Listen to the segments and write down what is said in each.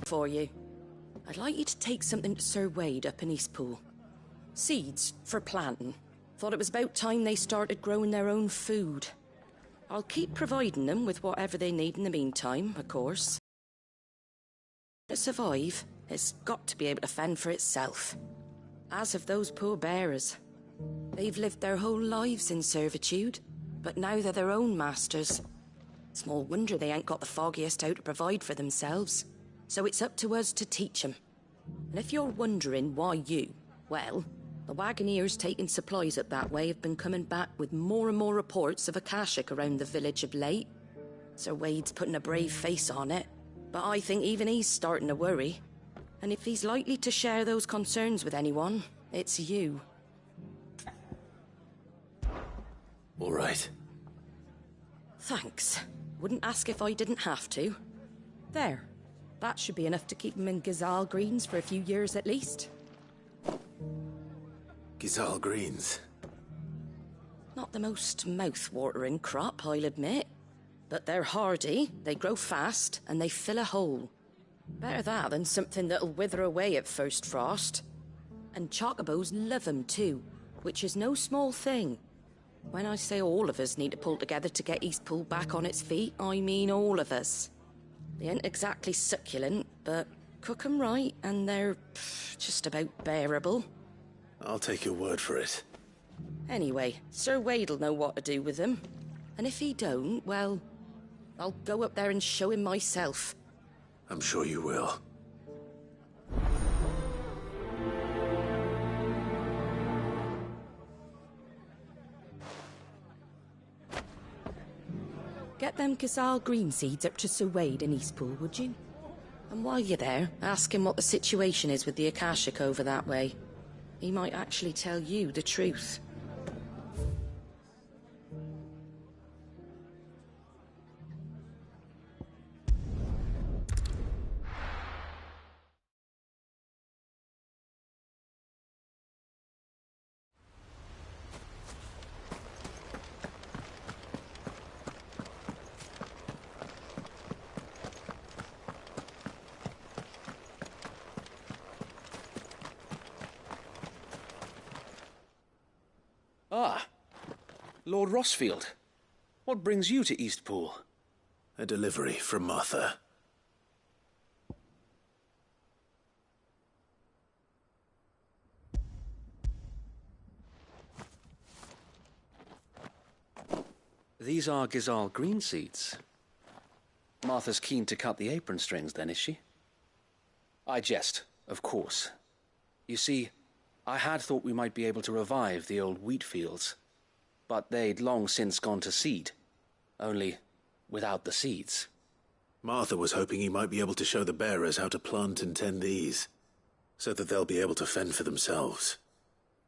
for you. I'd like you to take something to Sir Wade up in Eastpool. Seeds for planting. Thought it was about time they started growing their own food. I'll keep providing them with whatever they need in the meantime, of course. To survive, it's got to be able to fend for itself. As have those poor bearers. They've lived their whole lives in servitude, but now they're their own masters. Small wonder they ain't got the foggiest how to provide for themselves. So it's up to us to teach them. And if you're wondering why well, the Wagoneers taking supplies up that way have been coming back with more and more reports of Akashic around the village of late. Sir Wade's putting a brave face on it, but I think even he's starting to worry. And if he's likely to share those concerns with anyone, it's you. All right. Thanks. Wouldn't ask if I didn't have to. There. That should be enough to keep him in Gysahl Greens for a few years at least. Gysahl Greens. Not the most mouth-watering crop, I'll admit. But they're hardy, they grow fast, and they fill a hole. Better that than something that'll wither away at first frost. And chocobos love 'em too, which is no small thing. When I say all of us need to pull together to get Eastpool back on its feet, I mean all of us. They ain't exactly succulent, but cook 'em right and they're just about bearable. I'll take your word for it. Anyway, Sir Wade'll know what to do with them. And if he don't, well, I'll go up there and show him myself. I'm sure you will. Get them Gysahl green seeds up to Sir Wade in Eastpool, would you? And while you're there, ask him what the situation is with the Akashic over that way. He might actually tell you the truth. Ah, Lord Rossfield. What brings you to Eastpool? A delivery from Martha. These are Gysahl green seeds. Martha's keen to cut the apron strings then, is she? I jest, of course. You see, I had thought we might be able to revive the old wheat fields, but they'd long since gone to seed, only without the seeds. Martha was hoping he might be able to show the bearers how to plant and tend these, so that they'll be able to fend for themselves.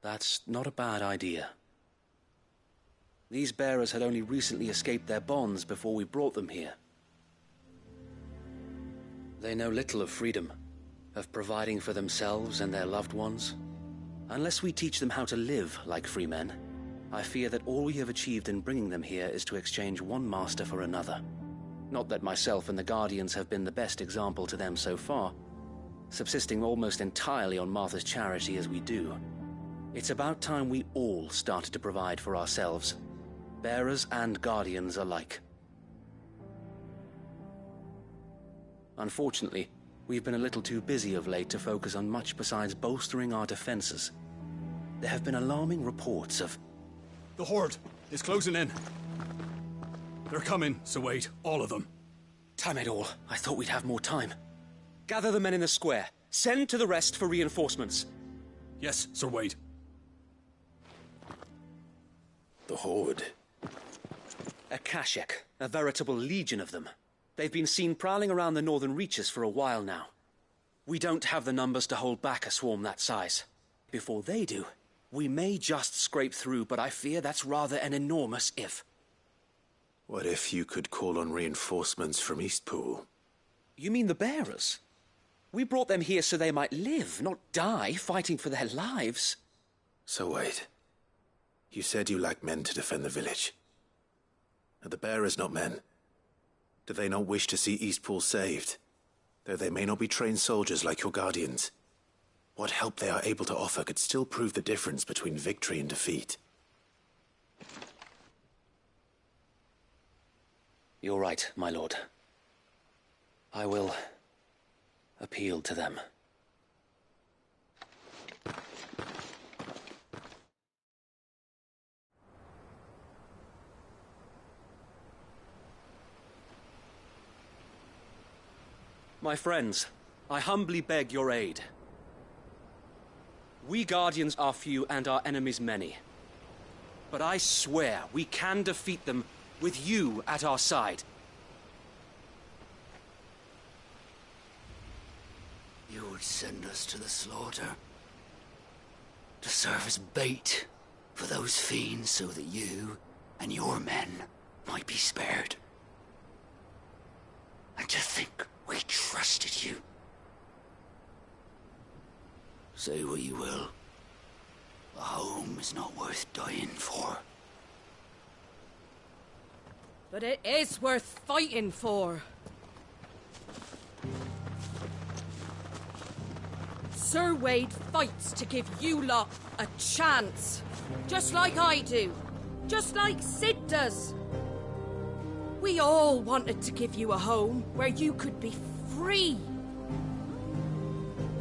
That's not a bad idea. These bearers had only recently escaped their bonds before we brought them here. They know little of freedom, of providing for themselves and their loved ones. Unless we teach them how to live like free men, I fear that all we have achieved in bringing them here is to exchange one master for another. Not that myself and the Guardians have been the best example to them so far, subsisting almost entirely on Martha's charity as we do. It's about time we all started to provide for ourselves, bearers and Guardians alike. Unfortunately, we've been a little too busy of late to focus on much besides bolstering our defenses. There have been alarming reports of... The Horde is closing in. They're coming, Sir Wade, all of them. Damn it all, I thought we'd have more time. Gather the men in the square. Send to the rest for reinforcements. Yes, Sir Wade. The Horde. Akashic, a veritable legion of them. They've been seen prowling around the northern reaches for a while now. We don't have the numbers to hold back a swarm that size. Before they do, we may just scrape through, but I fear that's rather an enormous if. What if you could call on reinforcements from Eastpool? You mean the bearers? We brought them here so they might live, not die, fighting for their lives. So wait. You said you lack men to defend the village. Are the bearers not men? Do they not wish to see Eastpool saved? Though they may not be trained soldiers like your guardians, what help they are able to offer could still prove the difference between victory and defeat. You're right, my lord. I will appeal to them. My friends, I humbly beg your aid. We Guardians are few and our enemies many. But I swear we can defeat them with you at our side. You would send us to the slaughter, to serve as bait for those fiends so that you and your men might be spared. And to think we trusted you. Say what you will, a home is not worth dying for. But it is worth fighting for. Sir Wade fights to give you lot a chance. Just like I do. Just like Sid does. We all wanted to give you a home where you could be free.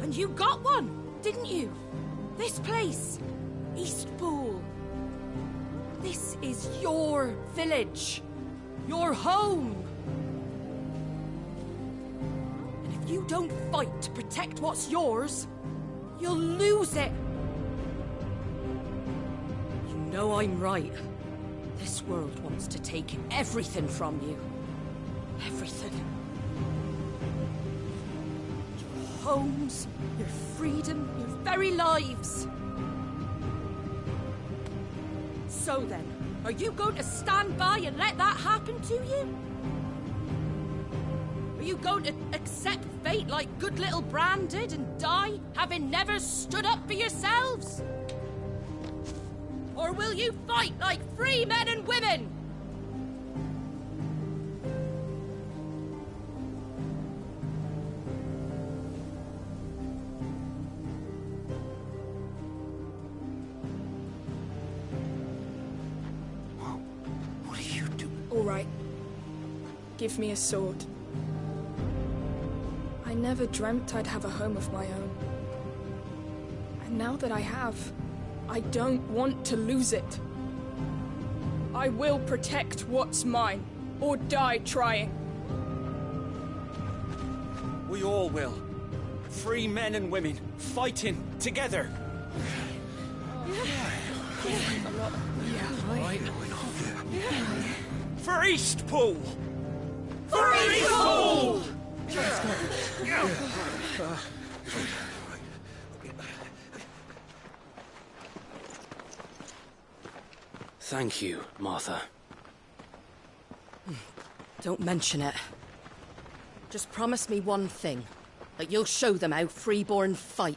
And you got one, didn't you? This place, Eastpool. This is your village. Your home. And if you don't fight to protect what's yours, you'll lose it. You know I'm right. This world wants to take everything from you. Everything. Your homes, your freedom, your very lives. So then, are you going to stand by and let that happen to you? Are you going to accept fate like good little Bran did and die, having never stood up for yourselves? Or will you fight like free men and women? What do you do? All right. Give me a sword. I never dreamt I'd have a home of my own. And now that I have, I don't want to lose it. I will protect what's mine, or die trying. We all will. Free men and women, fighting together. For Eastpool! For Eastpool! Thank you, Martha. Don't mention it. Just promise me one thing. That you'll show them how freeborn fight.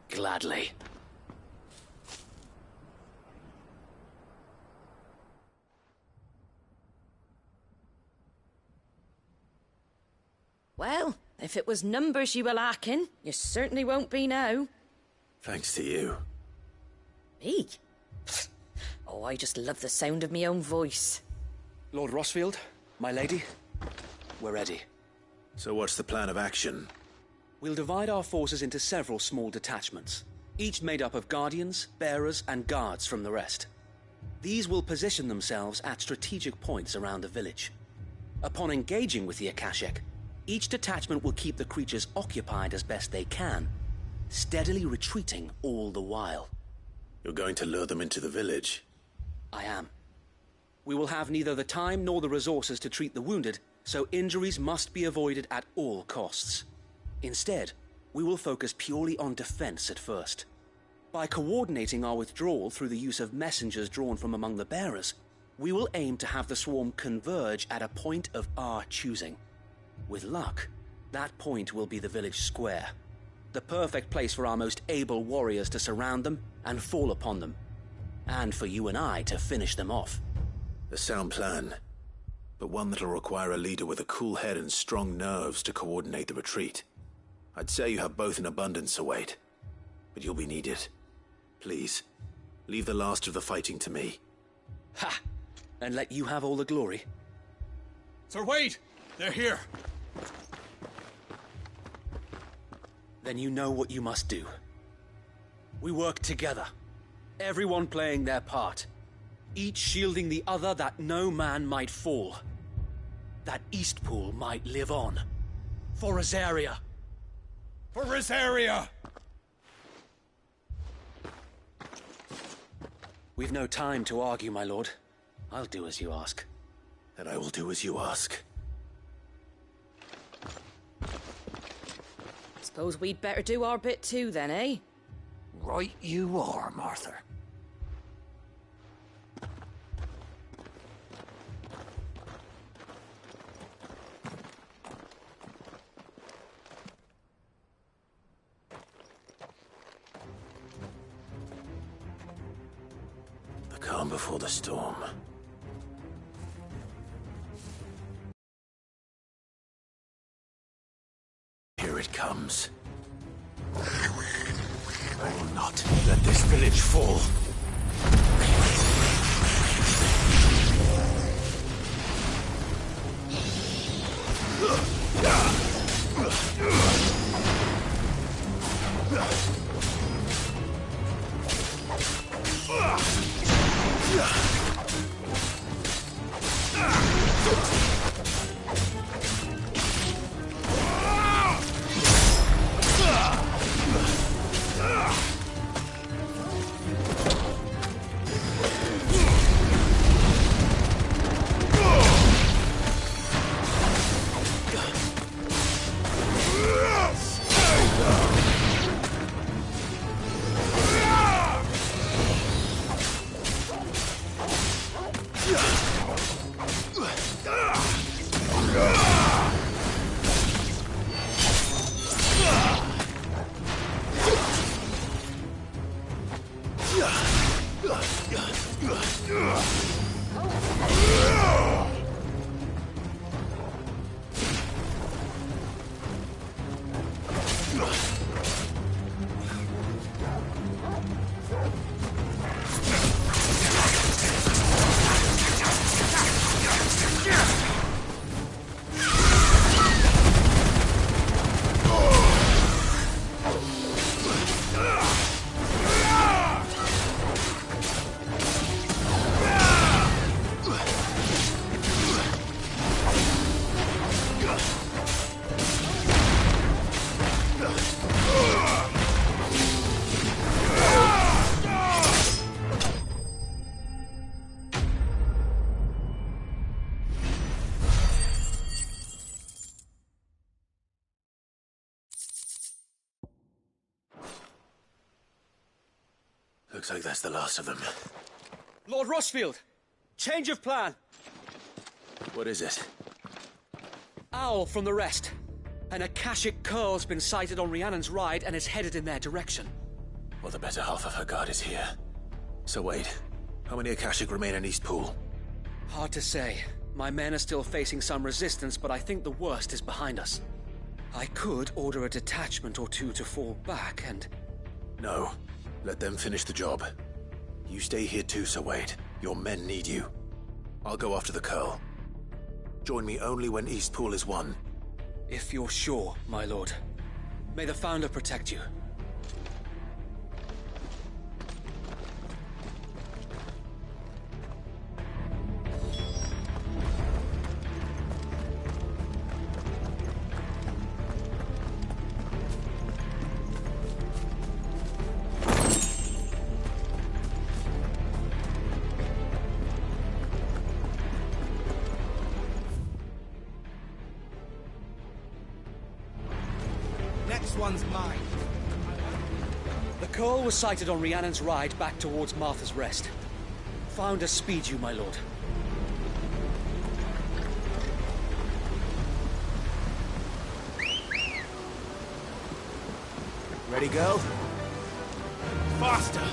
Gladly. Well, if it was numbers you were lacking, you certainly won't be now. Thanks to you. Me? Oh, I just love the sound of my own voice. Lord Rosfield, my lady, we're ready. So what's the plan of action? We'll divide our forces into several small detachments, each made up of guardians, bearers, and guards from the rest. These will position themselves at strategic points around the village. Upon engaging with the Akashic, each detachment will keep the creatures occupied as best they can, steadily retreating all the while. You're going to lure them into the village? I am. We will have neither the time nor the resources to treat the wounded, so injuries must be avoided at all costs. Instead, we will focus purely on defense at first. By coordinating our withdrawal through the use of messengers drawn from among the bearers, we will aim to have the swarm converge at a point of our choosing. With luck, that point will be the village square, the perfect place for our most able warriors to surround them and fall upon them, and for you and I to finish them off. A sound plan. but one that'll require a leader with a cool head and strong nerves to coordinate the retreat. I'd say you have both in abundance, Sir Wade, but you'll be needed. Please, leave the last of the fighting to me. Ha! And let you have all the glory? Sir Wade! They're here! Then you know what you must do. We work together, everyone playing their part, each shielding the other that no man might fall, that Eastpool might live on. For Rosaria! For Rosaria! We've no time to argue, my lord. I'll do as you ask. And I will do as you ask. Suppose we'd better do our bit too then, eh? Right you are, Martha. The calm before the storm. Here it comes. I will not let this village fall. Looks like that's the last of them. Lord Rosfield! Change of plan! What is it? Owl from the rest. An Akashic Curl's been sighted on Rhiannon's Ride and is headed in their direction. Well, the better half of her guard is here. So wait, how many Akashic remain in Eastpool? Hard to say. My men are still facing some resistance, but I think the worst is behind us. I could order a detachment or two to fall back and... No. Let them finish the job. You stay here too, Sir Wade. Your men need you. I'll go after the Curl. Join me only when Eastpool is won. If you're sure, my lord. May the Founder protect you. Next one's mine. The Curl was sighted on Rhiannon's Ride back towards Martha's Rest. Founder speed you, my lord. Ready, girl? Faster!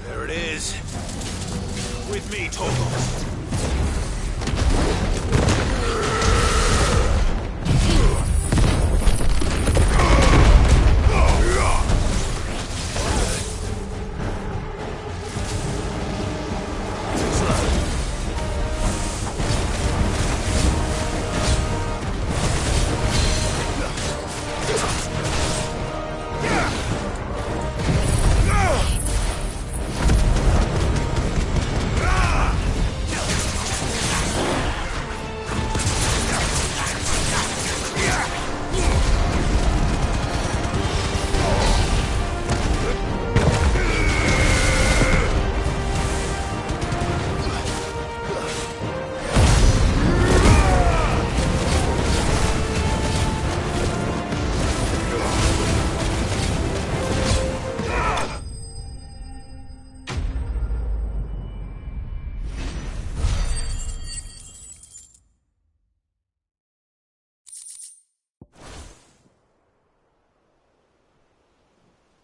There it is. With me, Torgal.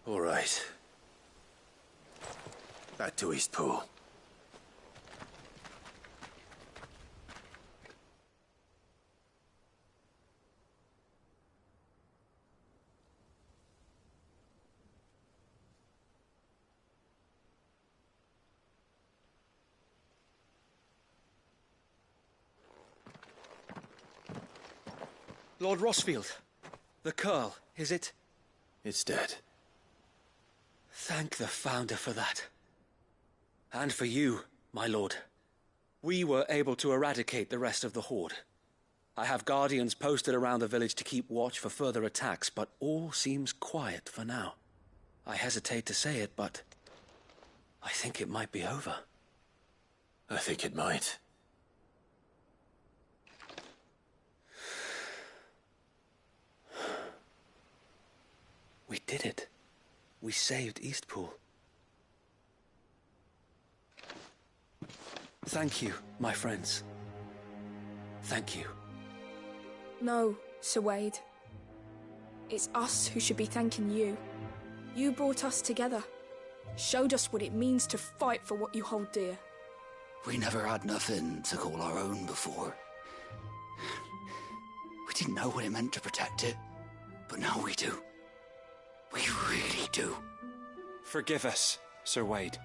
All right. Back to Eastpool. Lord Rosfield. The Curl, is it? It's dead. Thank the Founder for that. And for you, my lord. We were able to eradicate the rest of the Horde. I have guardians posted around the village to keep watch for further attacks, but all seems quiet for now. I hesitate to say it, but I think it might be over. I think it might. We did it. We saved Eastpool. Thank you, my friends. Thank you. No, Sir Wade. It's us who should be thanking you. You brought us together. Showed us what it means to fight for what you hold dear. We never had nothing to call our own before. We didn't know what it meant to protect it, but now we do. We really do. Forgive us, Sir Wade.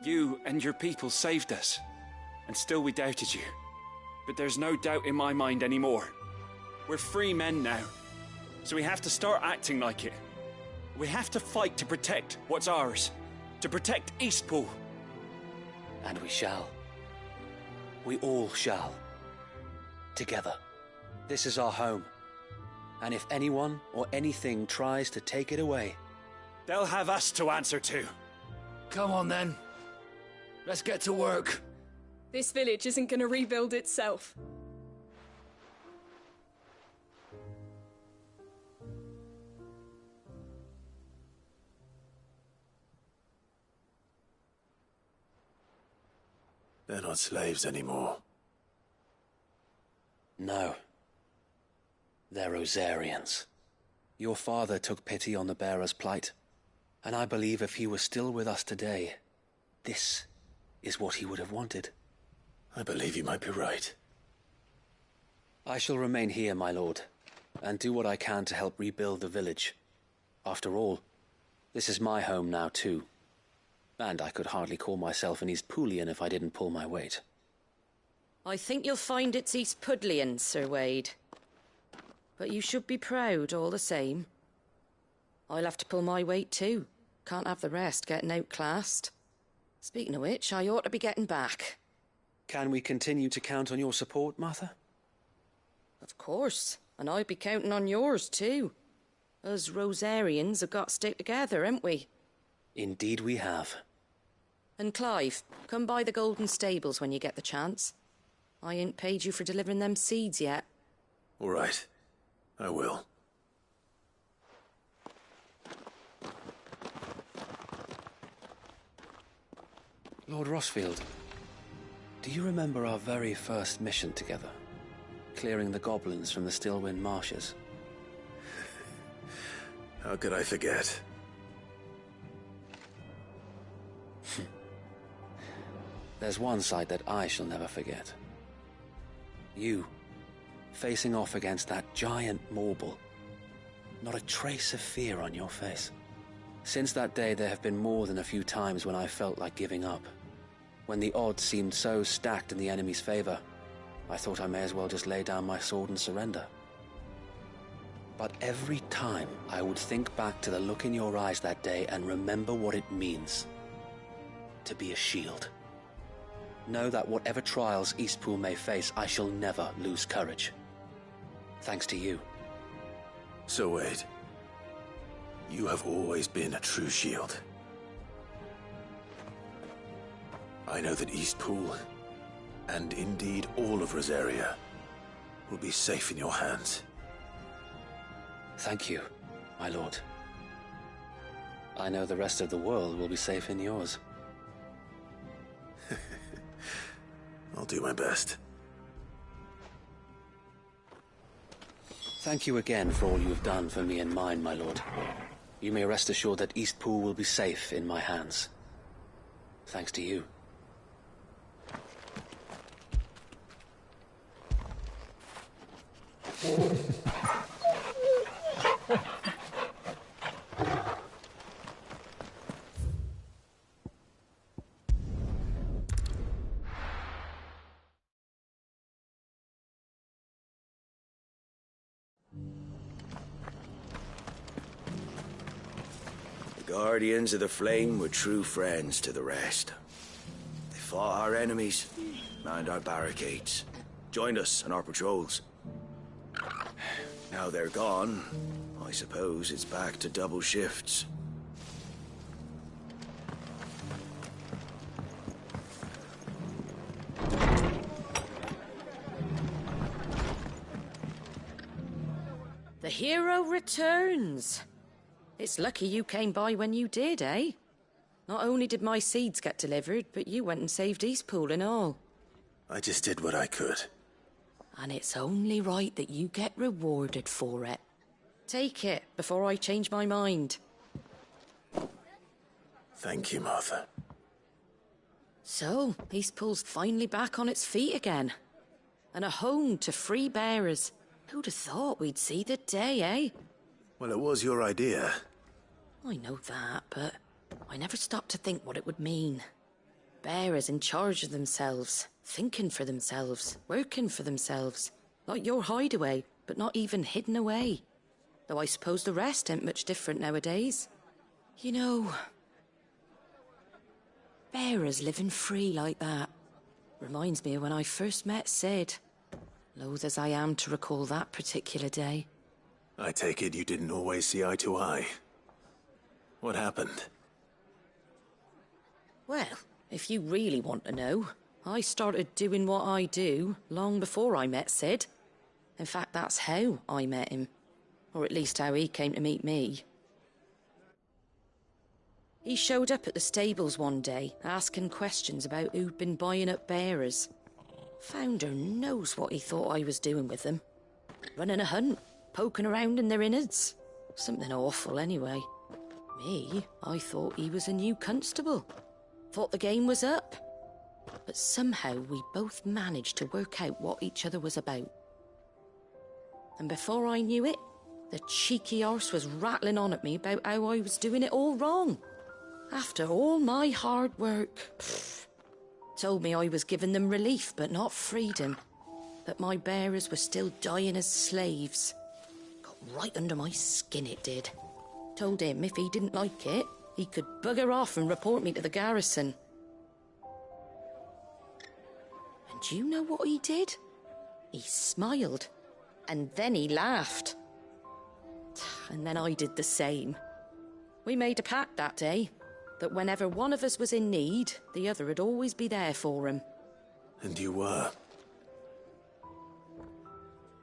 You and your people saved us, and still we doubted you. But there's no doubt in my mind anymore. We're free men now, so we have to start acting like it. We have to fight to protect what's ours, to protect Eastpool. And we shall. We all shall. Together. This is our home. And if anyone or anything tries to take it away, they'll have us to answer to. Come on then. Let's get to work. This village isn't gonna rebuild itself. They're not slaves anymore. no. They're Rosarians. Your father took pity on the bearer's plight, and I believe if he was still with us today, this is what he would have wanted. I believe you might be right. I shall remain here, my lord, and do what I can to help rebuild the village. After all, this is my home now too, and I could hardly call myself an Eastpoolian if I didn't pull my weight. I think you'll find it's Eastpudlian, Sir Wade. But you should be proud all the same. I'll have to pull my weight too. Can't have the rest getting outclassed. Speaking of which, I ought to be getting back. Can we continue to count on your support, Martha? Of course, and I'll be counting on yours too. Us Rosarians have got to stick together, haven't we? Indeed we have. And Clive, come by the Golden Stables when you get the chance. I ain't paid you for delivering them seeds yet. All right. I will. Lord Rossfield, do you remember our very first mission together? Clearing the goblins from the Stillwind marshes? How could I forget? There's one sight that I shall never forget. You, facing off against that giant Morble. Not a trace of fear on your face. Since that day, there have been more than a few times when I felt like giving up. When the odds seemed so stacked in the enemy's favor, I thought I may as well just lay down my sword and surrender. But every time, I would think back to the look in your eyes that day and remember what it means to be a shield. Know that whatever trials Eastpool may face, I shall never lose courage. Thanks to you. So Wade, you have always been a true shield. I know that Eastpool, and indeed all of Rosaria, will be safe in your hands. Thank you, my lord. I know the rest of the world will be safe in yours. I'll do my best. Thank you again for all you have done for me and mine, my lord. You may rest assured that Eastpool will be safe in my hands. Thanks to you. The Guardians of the Flame were true friends to the rest. They fought our enemies, manned our barricades, joined us on our patrols. Now they're gone, I suppose it's back to double shifts. The hero returns. It's lucky you came by when you did, eh? Not only did my seeds get delivered, but you went and saved Eastpool and all. I just did what I could. And it's only right that you get rewarded for it. Take it before I change my mind. Thank you, Martha. So, Eastpool's finally back on its feet again. And a home to free bearers. Who'd have thought we'd see the day, eh? Well, it was your idea. I know that, but I never stopped to think what it would mean. Bearers in charge of themselves, thinking for themselves, working for themselves. Like your hideaway, but not even hidden away. Though I suppose the rest ain't much different nowadays. You know, bearers living free like that reminds me of when I first met Sid. Loath as I am to recall that particular day. I take it you didn't always see eye to eye. What happened? Well, if you really want to know, I started doing what I do long before I met Sid. In fact, that's how I met him. Or at least how he came to meet me. He showed up at the stables one day, asking questions about who'd been buying up bearers. Founder knows what he thought I was doing with them. Running a hunt, poking around in their innards. Something awful, anyway. Me, I thought he was a new constable. Thought the game was up. But somehow we both managed to work out what each other was about. And before I knew it, the cheeky arse was rattling on at me about how I was doing it all wrong. After all my hard work. Told me I was giving them relief, but not freedom. That my bearers were still dying as slaves. Got right under my skin, it did. Told him if he didn't like it, he could bugger off and report me to the garrison. And do you know what he did? He smiled. And then he laughed. And then I did the same. We made a pact that day. that whenever one of us was in need, the other would always be there for him. And you were?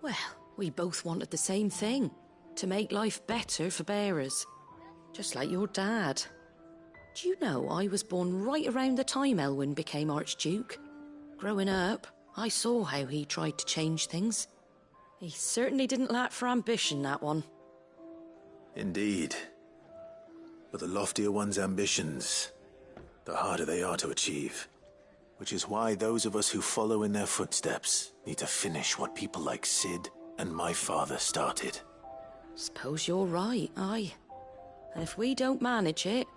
Well, we both wanted the same thing. To make life better for bearers. Just like your dad. Do you know I was born right around the time Elwyn became Archduke? Growing up, I saw how he tried to change things. He certainly didn't lack for ambition, that one. Indeed. But the loftier one's ambitions, the harder they are to achieve. Which is why those of us who follow in their footsteps need to finish what people like Cid and my father started. Suppose you're right, aye. And if we don't manage it,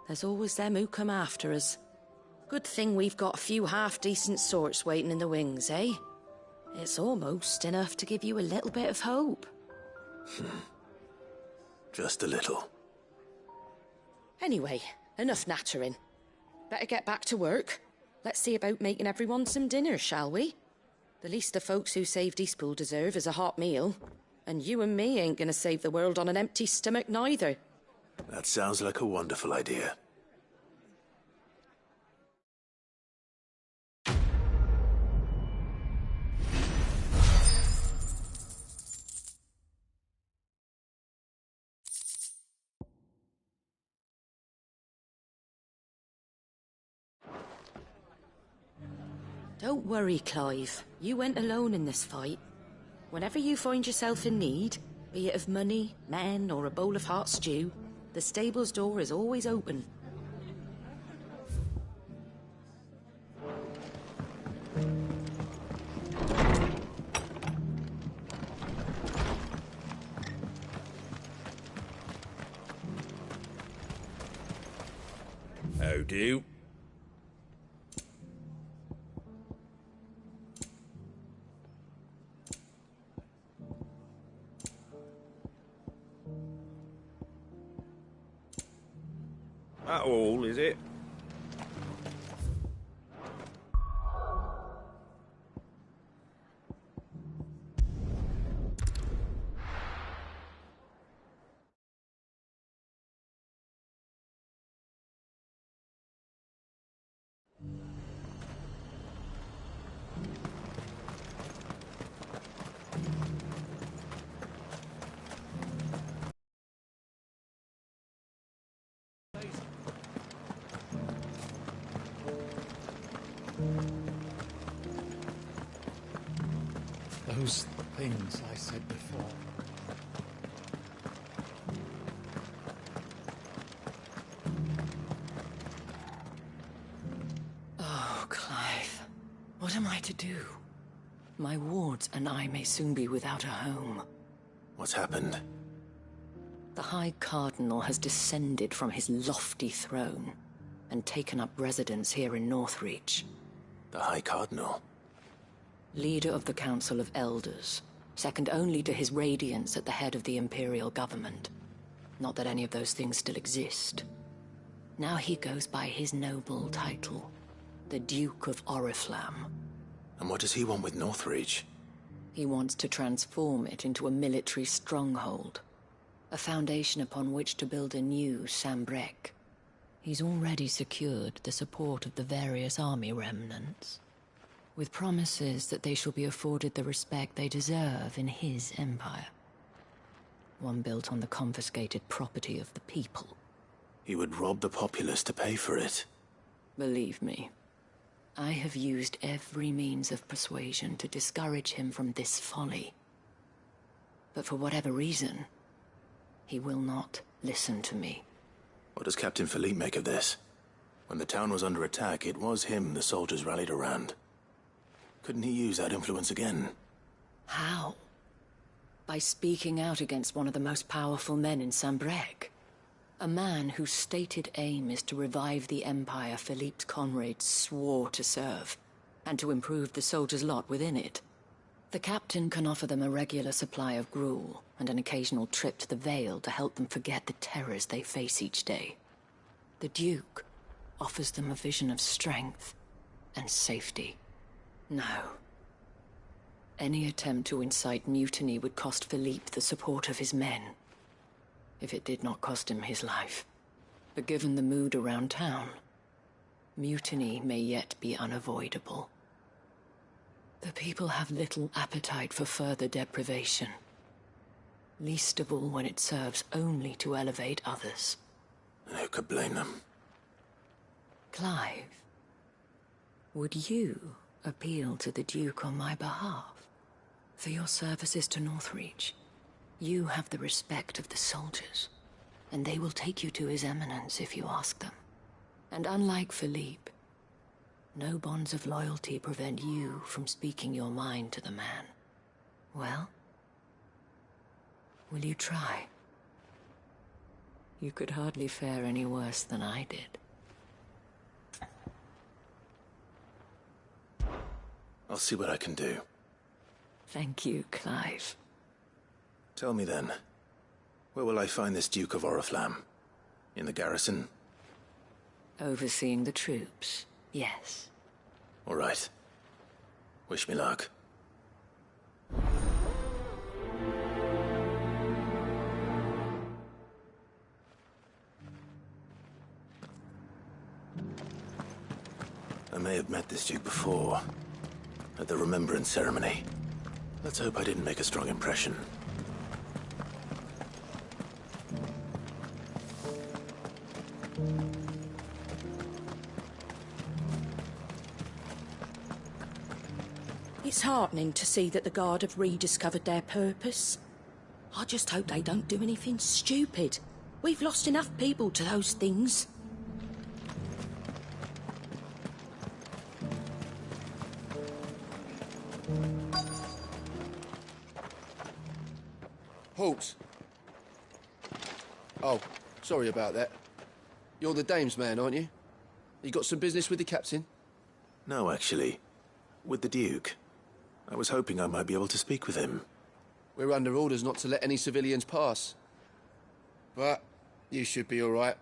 there's always them who come after us. Good thing we've got a few half-decent sorts waiting in the wings, eh? It's almost enough to give you a little bit of hope. Just a little. Anyway, enough nattering. Better get back to work. Let's see about making everyone some dinner, shall we? The least the folks who saved Eastpool deserve is a hot meal. And you and me ain't gonna save the world on an empty stomach neither. That sounds like a wonderful idea. Don't worry, Clive. You went alone in this fight. Whenever you find yourself in need, be it of money, men, or a bowl of hot stew, the stable's door is always open. How do? That all, is it? Those things I said before. Oh, Clive. What am I to do? My wards and I may soon be without a home. What's happened? The High Cardinal has descended from his lofty throne and taken up residence here in Northreach. The High Cardinal? Leader of the Council of Elders, second only to his Radiance at the head of the Imperial government. Not that any of those things still exist. Now he goes by his noble title, the Duke of Oriflamme. And what does he want with Northreach? He wants to transform it into a military stronghold, a foundation upon which to build a new Sambrec. He's already secured the support of the various army remnants, with promises that they shall be afforded the respect they deserve in his empire. One built on the confiscated property of the people. He would rob the populace to pay for it. Believe me, I have used every means of persuasion to discourage him from this folly. But for whatever reason, he will not listen to me. What does Captain Philippe make of this? When the town was under attack, it was him the soldiers rallied around. Couldn't he use that influence again? How? By speaking out against one of the most powerful men in Sambrec. A man whose stated aim is to revive the empire Philippe's comrades swore to serve, and to improve the soldiers' lot within it. The captain can offer them a regular supply of gruel, and an occasional trip to the Vale to help them forget the terrors they face each day. The Duke offers them a vision of strength and safety. No. Any attempt to incite mutiny would cost Philippe the support of his men, if it did not cost him his life. But given the mood around town, mutiny may yet be unavoidable. The people have little appetite for further deprivation, least of all when it serves only to elevate others. And who could blame them? Clive, would you appeal to the Duke on my behalf? For your services to Northreach, you have the respect of the soldiers, and they will take you to His Eminence if you ask them. And unlike Philippe, no bonds of loyalty prevent you from speaking your mind to the man. Well, will you try? You could hardly fare any worse than I did. I'll see what I can do. Thank you, Clive. Tell me then, where will I find this Duke of Oriflamme? In the garrison? Overseeing the troops, yes. All right. Wish me luck. I may have met this Duke before, at the Remembrance Ceremony. Let's hope I didn't make a strong impression. It's heartening to see that the Guard have rediscovered their purpose. I just hope they don't do anything stupid. We've lost enough people to those things. Halt! Oh, sorry about that. You're the dame's man, aren't you? You got some business with the captain? No, actually. With the Duke. I was hoping I might be able to speak with him. We're under orders not to let any civilians pass. But you should be all right.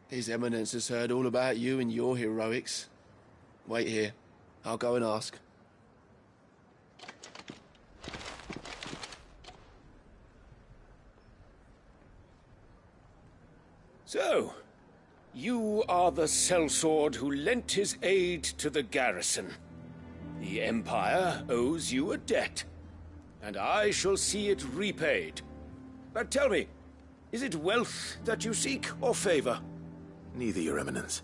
His Eminence has heard all about you and your heroics. Wait here. I'll go and ask. So, you are the sellsword who lent his aid to the garrison. The Empire owes you a debt, and I shall see it repaid. But tell me, is it wealth that you seek, or favor? Neither, Your Eminence.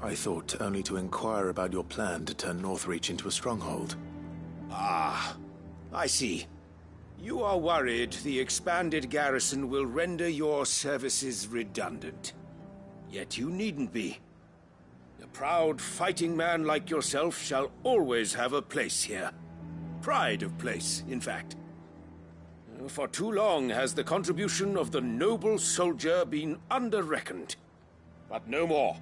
I thought only to inquire about your plan to turn Northreach into a stronghold. Ah, I see. You are worried the expanded garrison will render your services redundant. Yet you needn't be. A proud fighting man like yourself shall always have a place here. Pride of place, in fact. For too long has the contribution of the noble soldier been under-reckoned. But no more.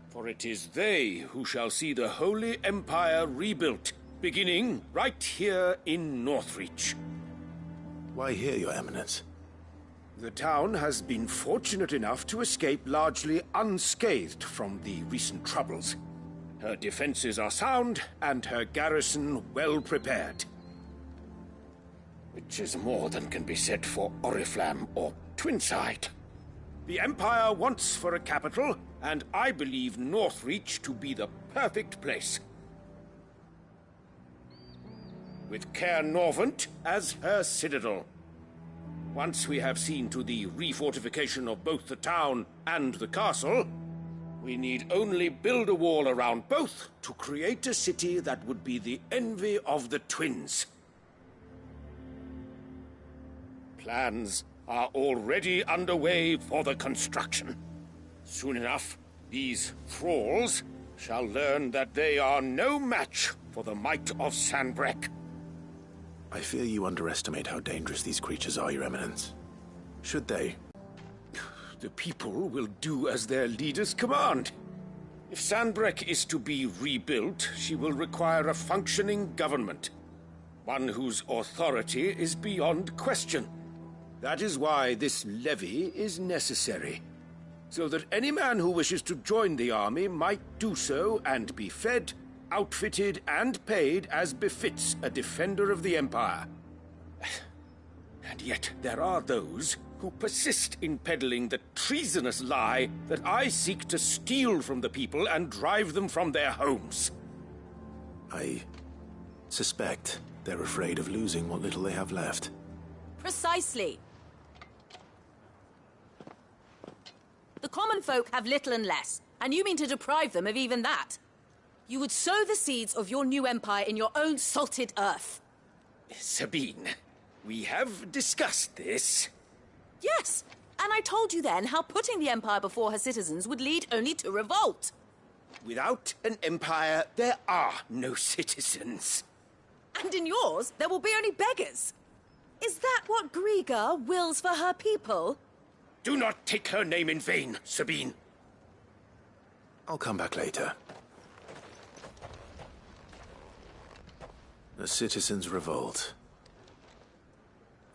For it is they who shall see the Holy Empire rebuilt, beginning right here in Northreach. Why here, Your Eminence? The town has been fortunate enough to escape largely unscathed from the recent troubles. Her defenses are sound, and her garrison well prepared. Which is more than can be said for Oriflamme or Twinside. The Empire wants for a capital, and I believe Northreach to be the perfect place. With Caer Norvent as her citadel. Once we have seen to the refortification of both the town and the castle, we need only build a wall around both to create a city that would be the envy of the twins. Plans are already underway for the construction. Soon enough, these thralls shall learn that they are no match for the might of Sanbreque. I fear you underestimate how dangerous these creatures are, Your Eminence. Should they? The people will do as their leaders command. If Sanbreque is to be rebuilt, she will require a functioning government. One whose authority is beyond question. That is why this levy is necessary. So that any man who wishes to join the army might do so and be fed, outfitted, and paid as befits a defender of the Empire. And yet there are those who persist in peddling the treasonous lie that I seek to steal from the people and drive them from their homes. I suspect they're afraid of losing what little they have left. Precisely. The common folk have little and less, and you mean to deprive them of even that. You would sow the seeds of your new empire in your own salted earth. Sabine, we have discussed this. Yes, and I told you then how putting the empire before her citizens would lead only to revolt. Without an empire, there are no citizens. And in yours, there will be only beggars. Is that what Griga wills for her people? Do not take her name in vain, Sabine. I'll come back later. A citizens' revolt.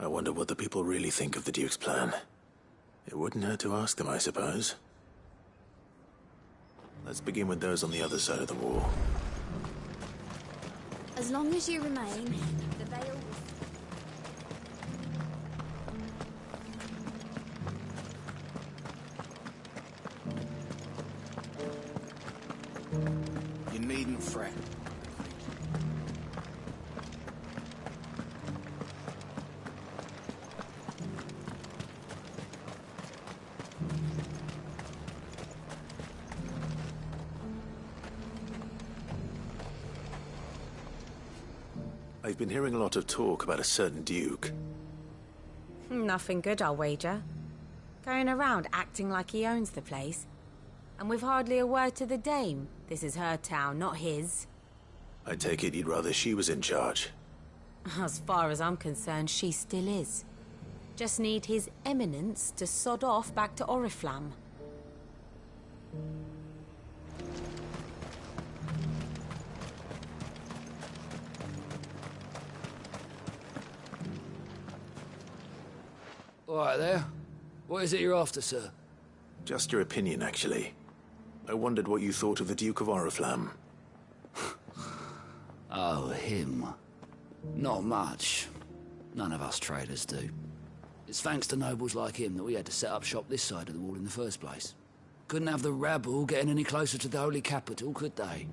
I wonder what the people really think of the Duke's plan. It wouldn't hurt to ask them, I suppose. Let's begin with those on the other side of the wall. As long as you remain, the veil will... You needn't fret. I've been hearing a lot of talk about a certain Duke. Nothing good, I'll wager. Going around acting like he owns the place. And with hardly a word to the dame. This is her town, not his. I take it you'd rather she was in charge. As far as I'm concerned, she still is. Just need his eminence to sod off back to Oriflamme. All right there. What is it you're after, sir? Just your opinion, actually. I wondered what you thought of the Duke of Oriflamme. Oh, him. Not much. None of us traders do. It's thanks to nobles like him that we had to set up shop this side of the wall in the first place. Couldn't have the rabble getting any closer to the holy capital, could they?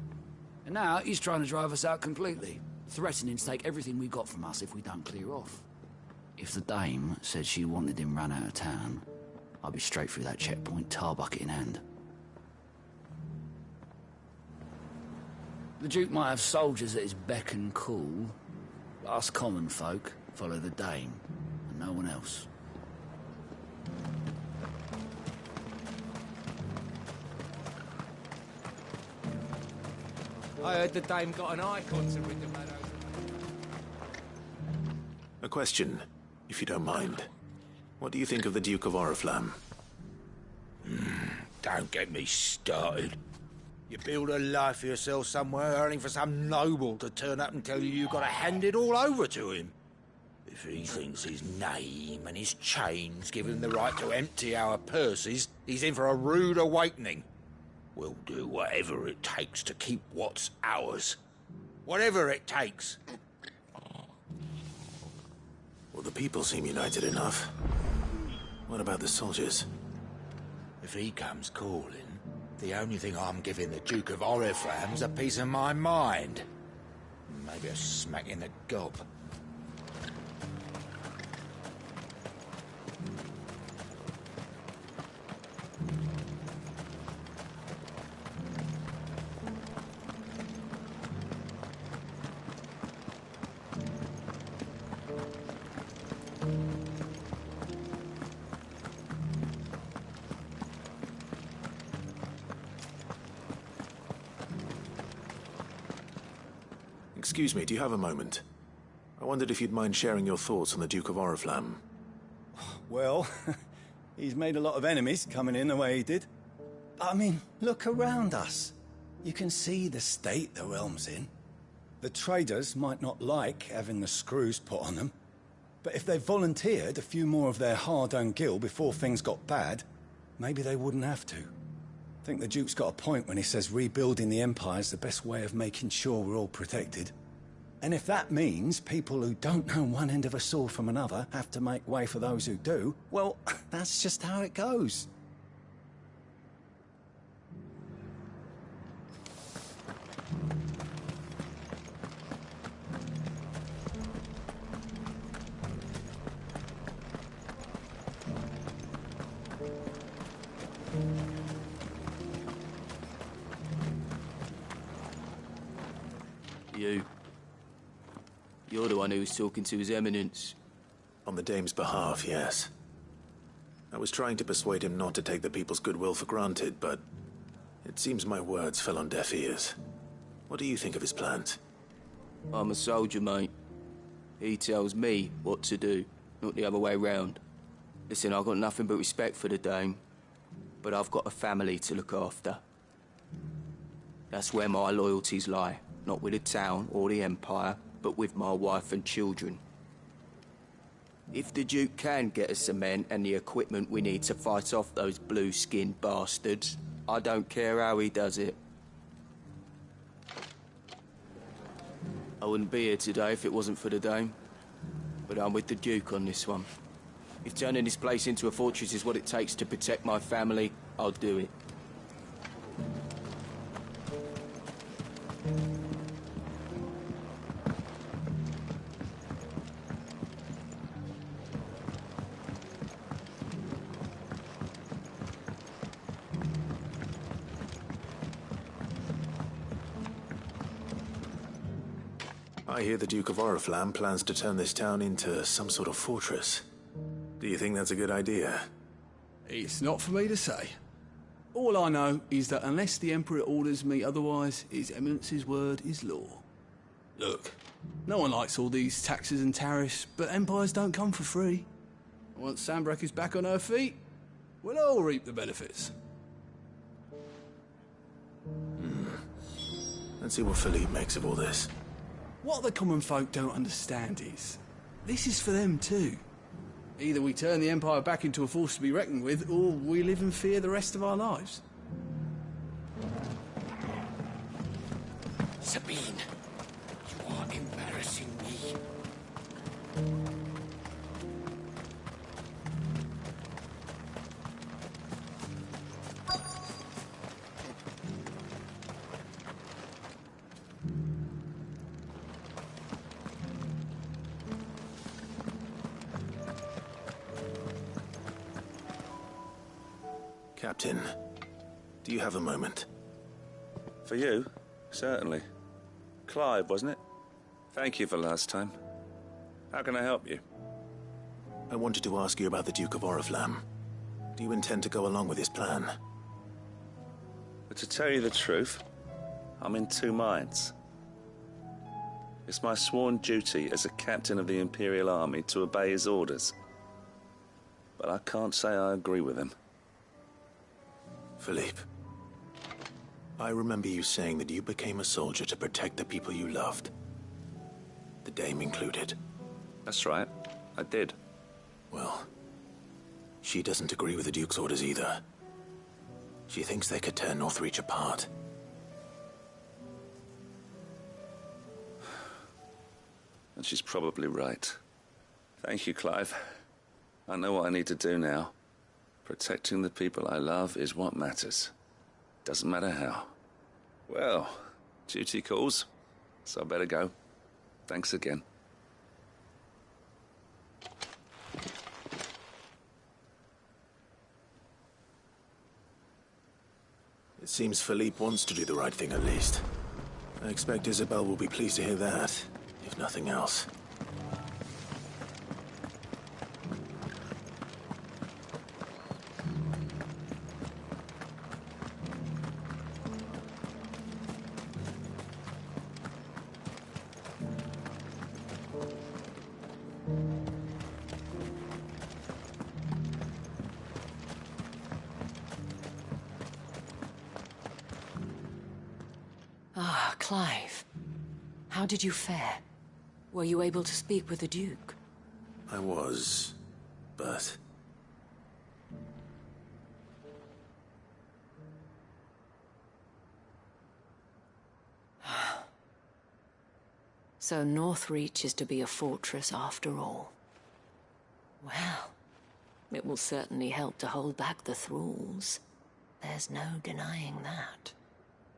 And now he's trying to drive us out completely, threatening to take everything we got from us if we don't clear off. If the dame said she wanted him run out of town, I'd be straight through that checkpoint, tar bucket in hand. The Duke might have soldiers at his beck and call, but us common folk follow the dame, and no one else. I heard the dame got an icon to rid the meadows. A question, if you don't mind. What do you think of the Duke of Oriflamme? Don't get me started. You build a life for yourself somewhere, only for some noble to turn up and tell you you've got to hand it all over to him. If he thinks his name and his chains give him the right to empty our purses, he's in for a rude awakening. We'll do whatever it takes to keep what's ours. Whatever it takes. Well, the people seem united enough. What about the soldiers? If he comes calling, the only thing I'm giving the Duke of Oriflamme's a piece of my mind. Maybe a smack in the gob. Excuse me, do you have a moment? I wondered if you'd mind sharing your thoughts on the Duke of Oriflamme. Well, he's made a lot of enemies coming in the way he did. But I mean, look around us. You can see the state the realm's in. The traders might not like having the screws put on them, but if they volunteered a few more of their hard-earned gil before things got bad, maybe they wouldn't have to. I think the Duke's got a point when he says rebuilding the Empire's the best way of making sure we're all protected. And if that means people who don't know one end of a sword from another have to make way for those who do, well, that's just how it goes. You're the one who was talking to His Eminence. On the Dame's behalf, yes. I was trying to persuade him not to take the people's goodwill for granted, but it seems my words fell on deaf ears. What do you think of his plans? I'm a soldier, mate. He tells me what to do, not the other way round. Listen, I've got nothing but respect for the Dame, but I've got a family to look after. That's where my loyalties lie, not with the town or the Empire, but with my wife and children. If the Duke can get us the men and the equipment we need to fight off those blue-skinned bastards, I don't care how he does it. I wouldn't be here today if it wasn't for the Dame, but I'm with the Duke on this one. If turning this place into a fortress is what it takes to protect my family, I'll do it. I hear the Duke of Oriflamme plans to turn this town into some sort of fortress. Do you think that's a good idea? It's not for me to say. All I know is that unless the Emperor orders me otherwise, His Eminence's word is law. Look, no one likes all these taxes and tariffs, but empires don't come for free. Once Sanbreque is back on her feet, we'll all reap the benefits. Let's see what Philippe makes of all this. What the common folk don't understand is, this is for them too. Either we turn the Empire back into a force to be reckoned with, or we live in fear the rest of our lives. Sabine, you are embarrassing me. Captain, do you have a moment? For you? Certainly. Clive, wasn't it? Thank you for last time. How can I help you? I wanted to ask you about the Duke of Oriflamme. Do you intend to go along with his plan? But to tell you the truth, I'm in two minds. It's my sworn duty as a captain of the Imperial Army to obey his orders. But I can't say I agree with him. Philippe, I remember you saying that you became a soldier to protect the people you loved. The Dame included. That's right, I did. Well, she doesn't agree with the Duke's orders either. She thinks they could tear Northreach apart. And she's probably right. Thank you, Clive. I know what I need to do now. Protecting the people I love is what matters. Doesn't matter how. Well, duty calls, so I better go. Thanks again. It seems Philippe wants to do the right thing at least. I expect Isabel will be pleased to hear that, if nothing else. Ah, Clive. How did you fare? Were you able to speak with the Duke? I was, but... So Northreach is to be a fortress after all. Well, it will certainly help to hold back the thralls. There's no denying that.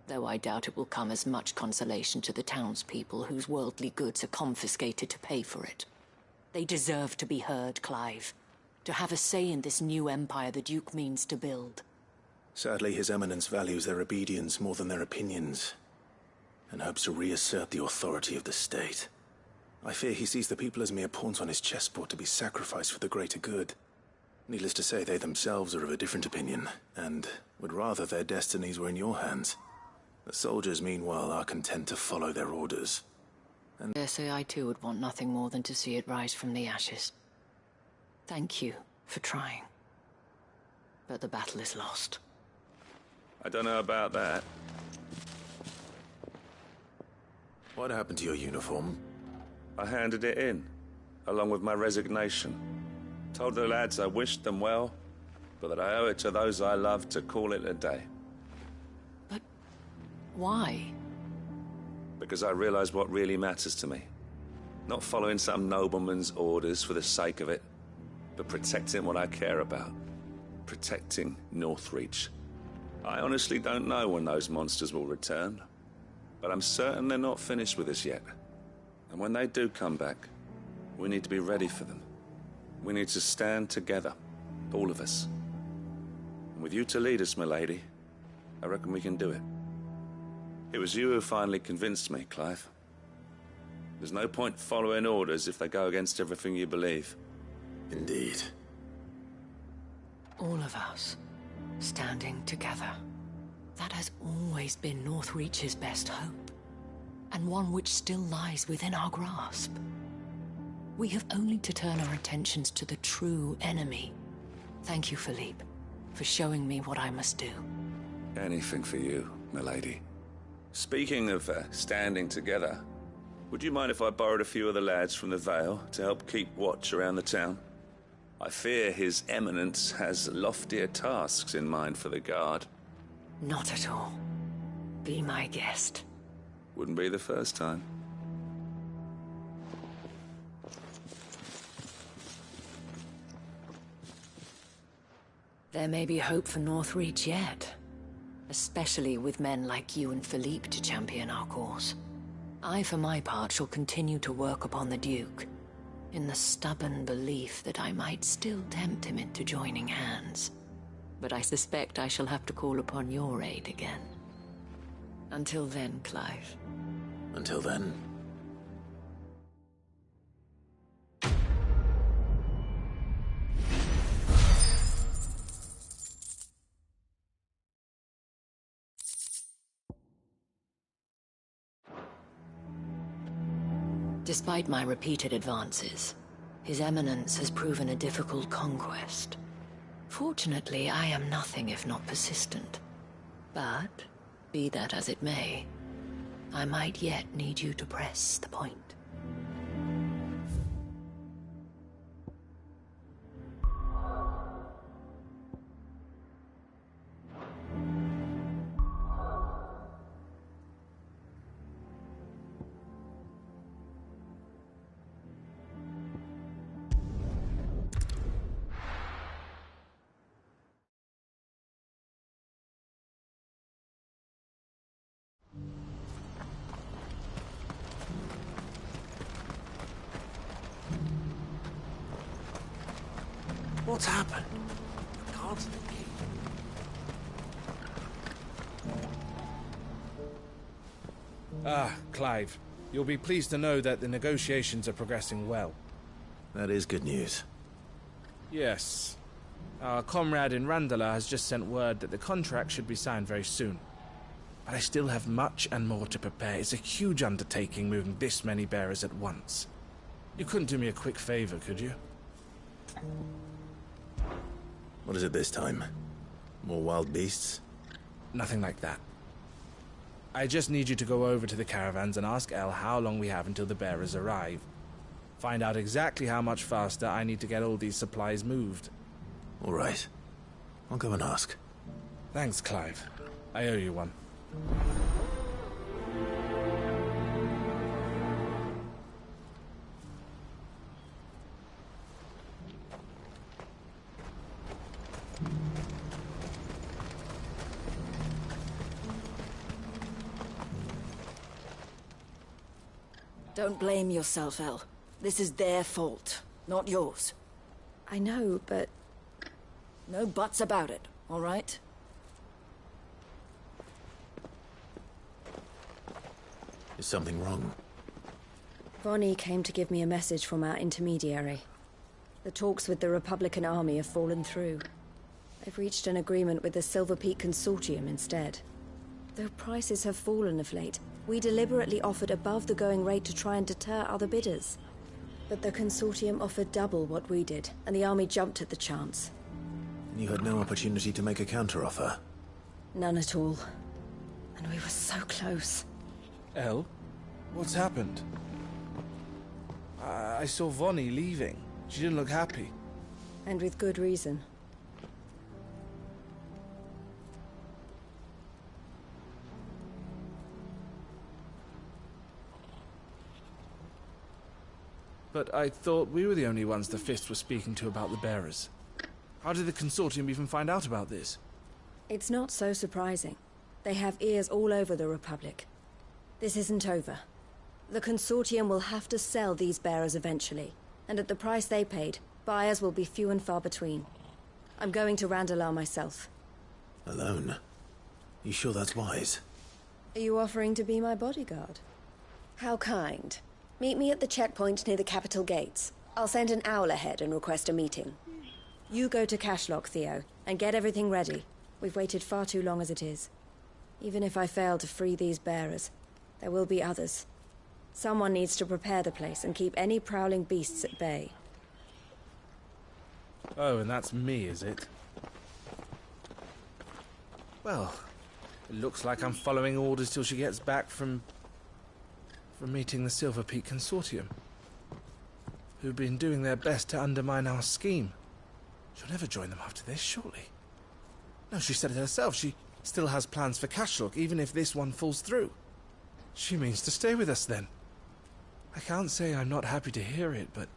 Though I doubt it will come as much consolation to the townspeople whose worldly goods are confiscated to pay for it. They deserve to be heard, Clive. To have a say in this new empire the Duke means to build. Sadly, His Eminence values their obedience more than their opinions, and hopes to reassert the authority of the state. I fear he sees the people as mere pawns on his chessboard to be sacrificed for the greater good. Needless to say, they themselves are of a different opinion, and would rather their destinies were in your hands. The soldiers, meanwhile, are content to follow their orders. And I dare say I too would want nothing more than to see it rise from the ashes. Thank you for trying. But the battle is lost. I don't know about that. What happened to your uniform? I handed it in, along with my resignation. Told the lads I wished them well, but that I owe it to those I love to call it a day. But why? Because I realize what really matters to me. Not following some nobleman's orders for the sake of it, but protecting what I care about. Protecting Northreach. I honestly don't know when those monsters will return, but I'm certain they're not finished with us yet. And when they do come back, we need to be ready for them. We need to stand together, all of us. And with you to lead us, milady, I reckon we can do it. It was you who finally convinced me, Clive. There's no point following orders if they go against everything you believe. Indeed. All of us, standing together. That has always been Northreach's best hope, and one which still lies within our grasp. We have only to turn our attentions to the true enemy. Thank you, Philippe, for showing me what I must do. Anything for you, milady. Speaking of standing together, would you mind if I borrowed a few of the lads from the Vale to help keep watch around the town? I fear His Eminence has loftier tasks in mind for the guard. Not at all. Be my guest. Wouldn't be the first time. There may be hope for Northreach yet. Especially with men like you and Philippe to champion our cause. I, for my part, shall continue to work upon the Duke, in the stubborn belief that I might still tempt him into joining hands. But I suspect I shall have to call upon your aid again. Until then, Clive. Until then. Despite my repeated advances, His Eminence has proven a difficult conquest. Fortunately, I am nothing if not persistent. But, be that as it may, I might yet need you to press the point. What's happened? Clive. You'll be pleased to know that the negotiations are progressing well. That is good news. Yes. Our comrade in Randalar has just sent word that the contract should be signed very soon. But I still have much and more to prepare. It's a huge undertaking moving this many bearers at once. You couldn't do me a quick favor, could you? What is it this time? More wild beasts? Nothing like that. I just need you to go over to the caravans and ask El how long we have until the bearers arrive. Find out exactly how much faster I need to get all these supplies moved. All right. I'll go and ask. Thanks, Clive. I owe you one. Don't blame yourself, El. This is their fault, not yours. I know, but... No buts about it, all right? Is something wrong? Vonnie came to give me a message from our intermediary. The talks with the Republican army have fallen through. They've reached an agreement with the Silver Peak Consortium instead. Though prices have fallen of late, we deliberately offered above the going rate to try and deter other bidders. But the Consortium offered double what we did, and the army jumped at the chance. You had no opportunity to make a counteroffer? None at all. And we were so close. El? What's happened? I saw Vonnie leaving. She didn't look happy. And with good reason. But I thought we were the only ones the Fist were speaking to about the bearers. How did the Consortium even find out about this? It's not so surprising. They have ears all over the Republic. This isn't over. The Consortium will have to sell these bearers eventually, and at the price they paid, buyers will be few and far between. I'm going to Randalar myself. Alone? You sure that's wise? Are you offering to be my bodyguard? How kind. Meet me at the checkpoint near the capital gates. I'll send an owl ahead and request a meeting. You go to Cashlock, Theo, and get everything ready. We've waited far too long as it is. Even if I fail to free these bearers, there will be others. Someone needs to prepare the place and keep any prowling beasts at bay. Oh, and that's me, is it? Well, it looks like I'm following orders till she gets back from meeting the Silver Peak Consortium, who've been doing their best to undermine our scheme. She'll never join them after this, surely. No, she said it herself. She still has plans for Cashlock, even if this one falls through. She means to stay with us, then. I can't say I'm not happy to hear it, but...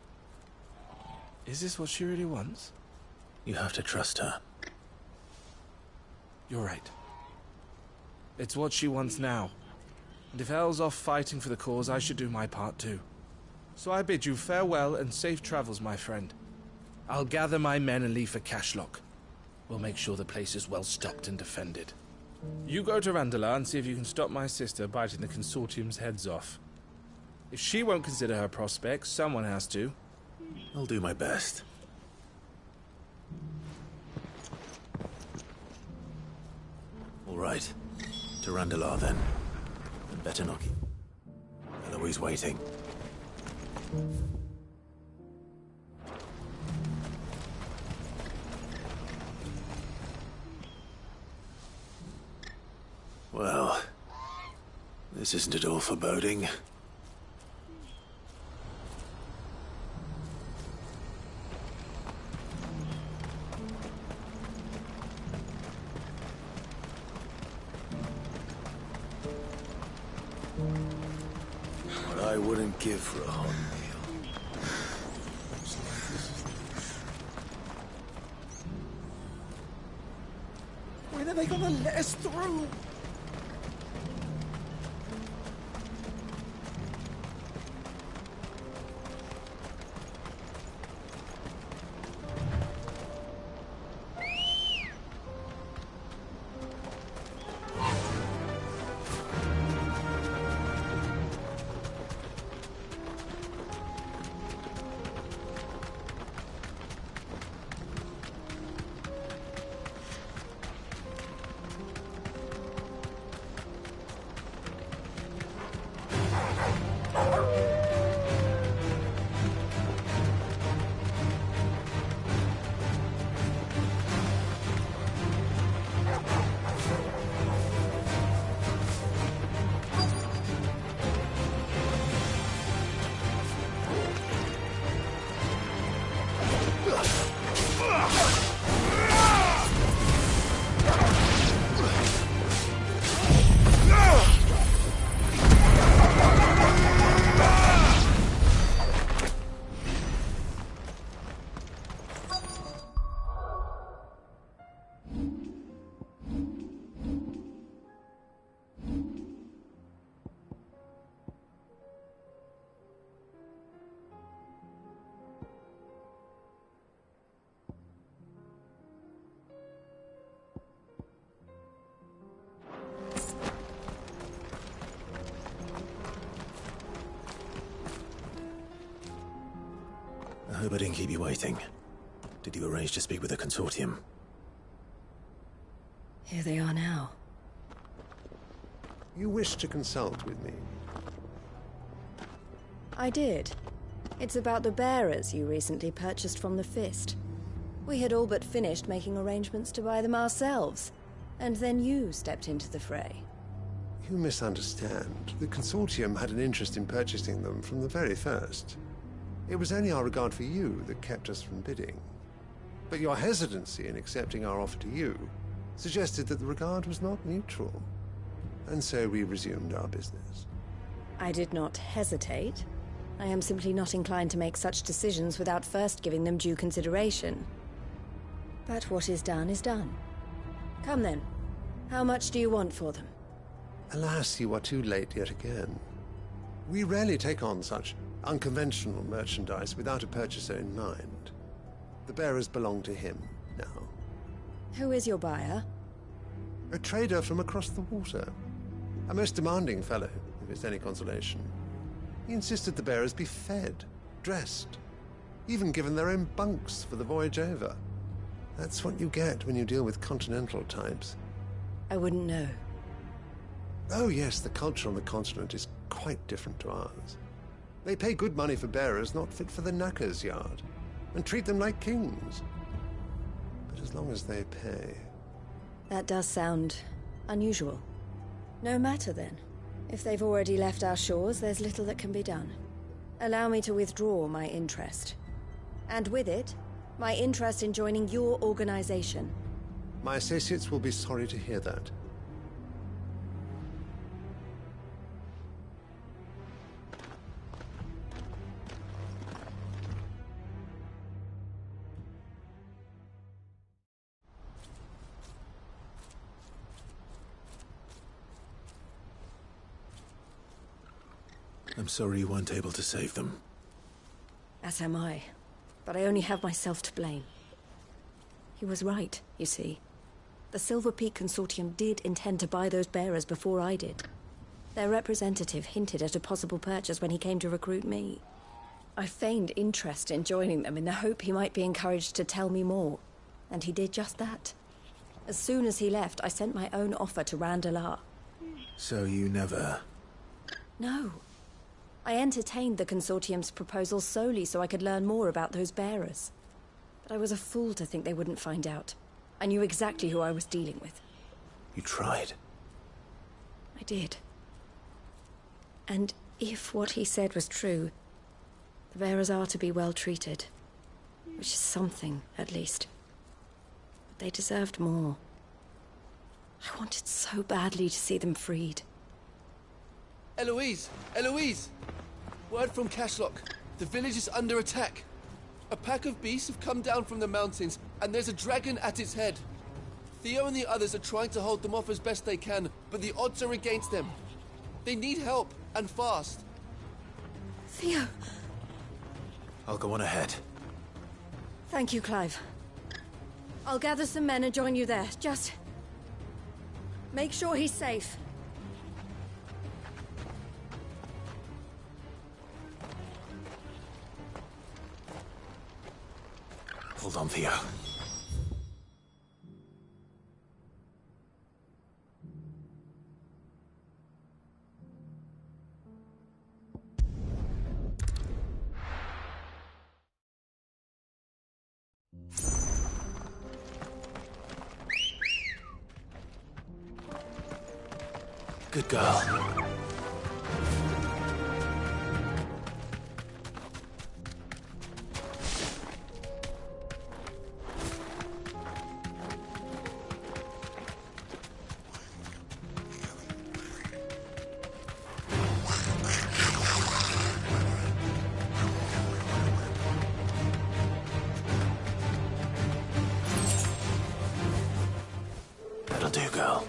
is this what she really wants? You have to trust her. You're right. It's what she wants now. And if El's off fighting for the cause, I should do my part too. So I bid you farewell and safe travels, my friend. I'll gather my men and leave for Cashlock. We'll make sure the place is well stocked and defended. You go to Randalar and see if you can stop my sister biting the Consortium's heads off. If she won't consider her prospects, someone has to. I'll do my best. All right. To Randalar, then. And better not keep Eloise waiting. Well, this isn't at all foreboding. What I wouldn't give for a hot meal. When are they gonna let us through? Hope I didn't keep you waiting. Did you arrange to speak with the Consortium? Here they are now. You wish to consult with me? I did. It's about the bearers you recently purchased from the Fist. We had all but finished making arrangements to buy them ourselves, and then you stepped into the fray. You misunderstand. The Consortium had an interest in purchasing them from the very first. It was only our regard for you that kept us from bidding. But your hesitancy in accepting our offer to you suggested that the regard was not mutual. And so we resumed our business. I did not hesitate. I am simply not inclined to make such decisions without first giving them due consideration. But what is done is done. Come then. How much do you want for them? Alas, you are too late yet again. We rarely take on such unconventional merchandise without a purchaser in mind. The bearers belong to him now. Who is your buyer? A trader from across the water. A most demanding fellow, if it's any consolation. He insisted the bearers be fed, dressed, even given their own bunks for the voyage over. That's what you get when you deal with continental types. I wouldn't know. Oh yes, the culture on the continent is quite different to ours. They pay good money for bearers not fit for the knacker's yard, and treat them like kings. But as long as they pay... That does sound unusual. No matter then. If they've already left our shores, there's little that can be done. Allow me to withdraw my interest. And with it, my interest in joining your organization. My associates will be sorry to hear that. I'm sorry you weren't able to save them. As am I. But I only have myself to blame. He was right, you see. The Silver Peak Consortium did intend to buy those bearers before I did. Their representative hinted at a possible purchase when he came to recruit me. I feigned interest in joining them in the hope he might be encouraged to tell me more. And he did just that. As soon as he left, I sent my own offer to Randalar. So you never... No. I entertained the Consortium's proposal solely so I could learn more about those bearers. But I was a fool to think they wouldn't find out. I knew exactly who I was dealing with. You tried. I did. And if what he said was true, the bearers are to be well treated. Which is something, at least. But they deserved more. I wanted so badly to see them freed. Eloise! Eloise! Word from Cashlock. The village is under attack. A pack of beasts have come down from the mountains, and there's a dragon at its head. Theo and the others are trying to hold them off as best they can, but the odds are against them. They need help, and fast. Theo! I'll go on ahead. Thank you, Clive. I'll gather some men and join you there. Just... make sure he's safe. Hold on, Theo. Good girl. That'll do, girl.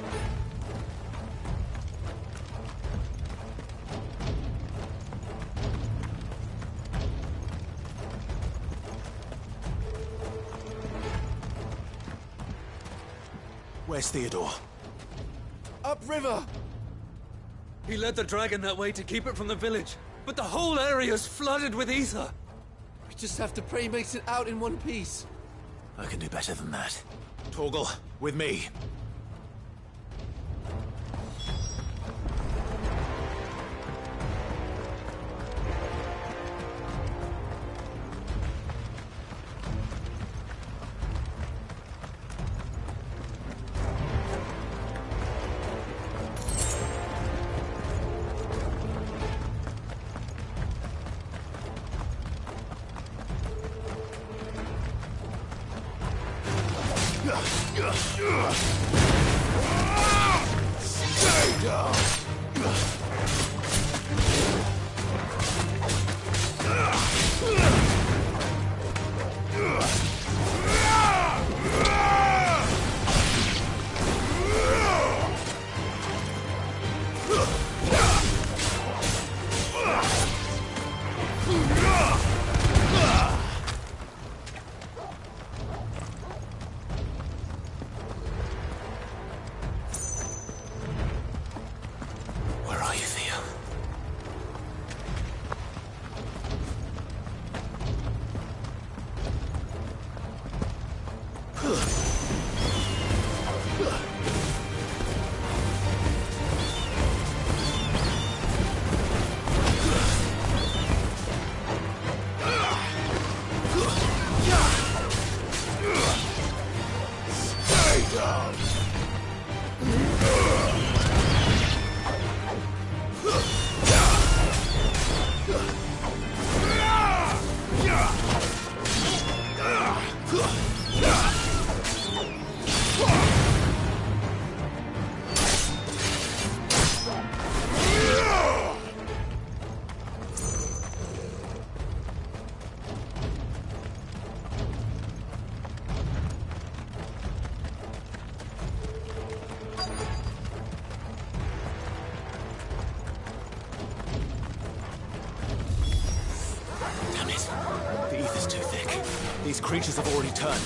Where's Theodore? Upriver! He led the dragon that way to keep it from the village, but the whole area's flooded with ether. We just have to pray he makes it out in one piece. I can do better than that. Torgal, with me. Stay down! Where are you, Theo? Stay down! Damn it. The ether's too thick. These creatures have already turned.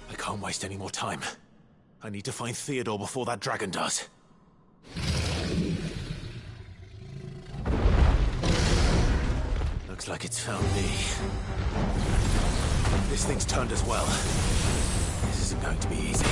I can't waste any more time. I need to find Theodore before that dragon does. Looks like it's found me. This thing's turned as well. This isn't going to be easy.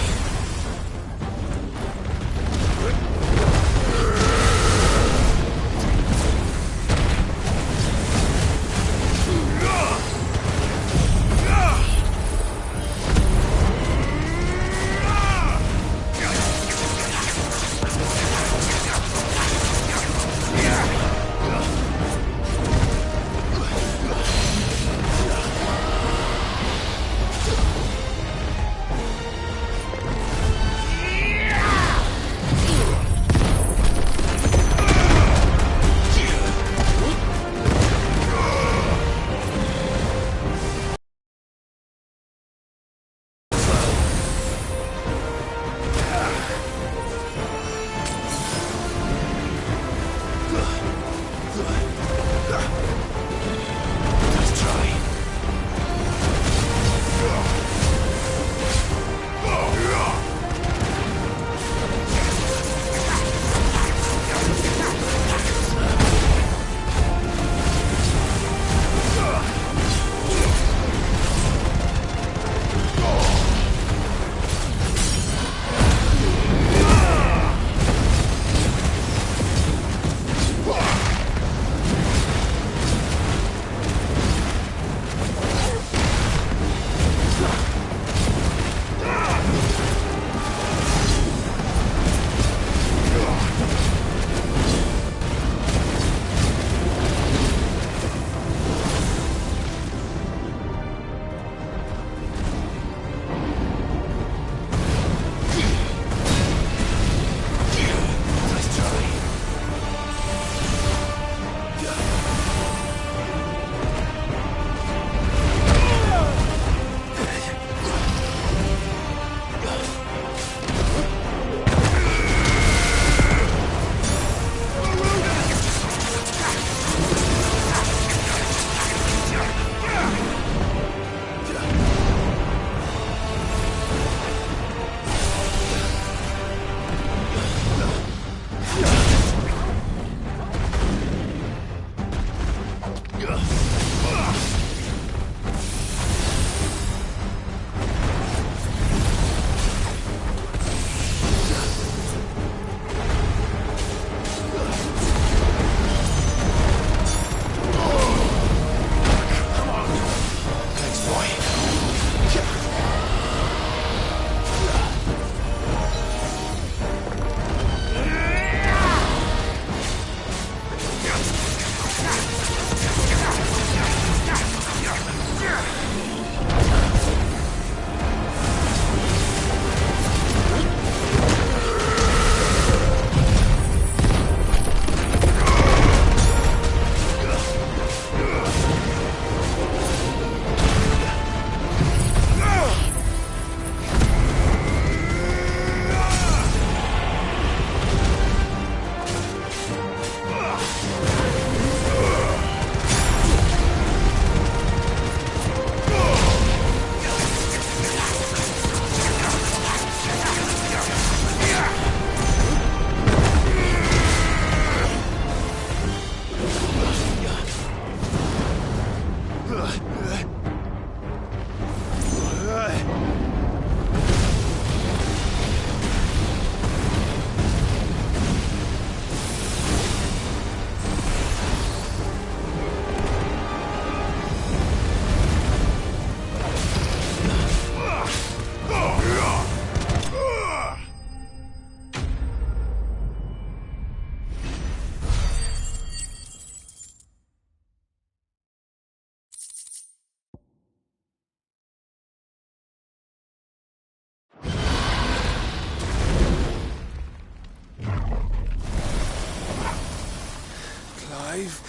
Clive?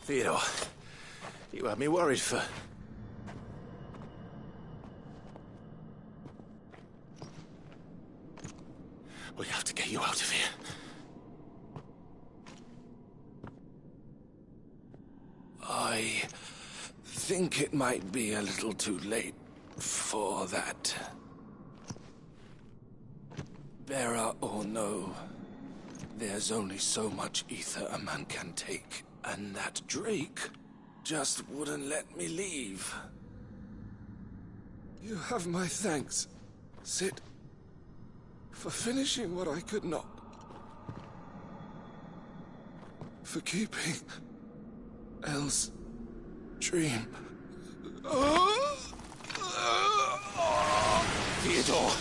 Theodore, you had me worried for... We have to get you out of here. I think it might be a little too late for that. Bearer or no, there's only so much ether a man can take, and that Drake just wouldn't let me leave. You have my thanks, Cid, for finishing what I could not. For keeping Elle's dream. Theodore!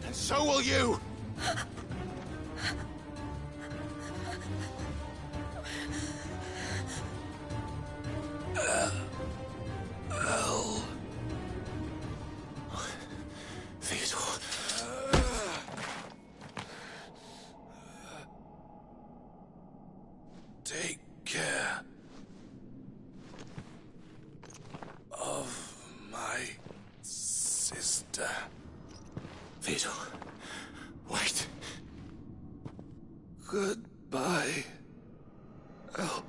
And so will you! Elle. Theodore. Take care of my sister. Theodore, wait. Goodbye, Elle.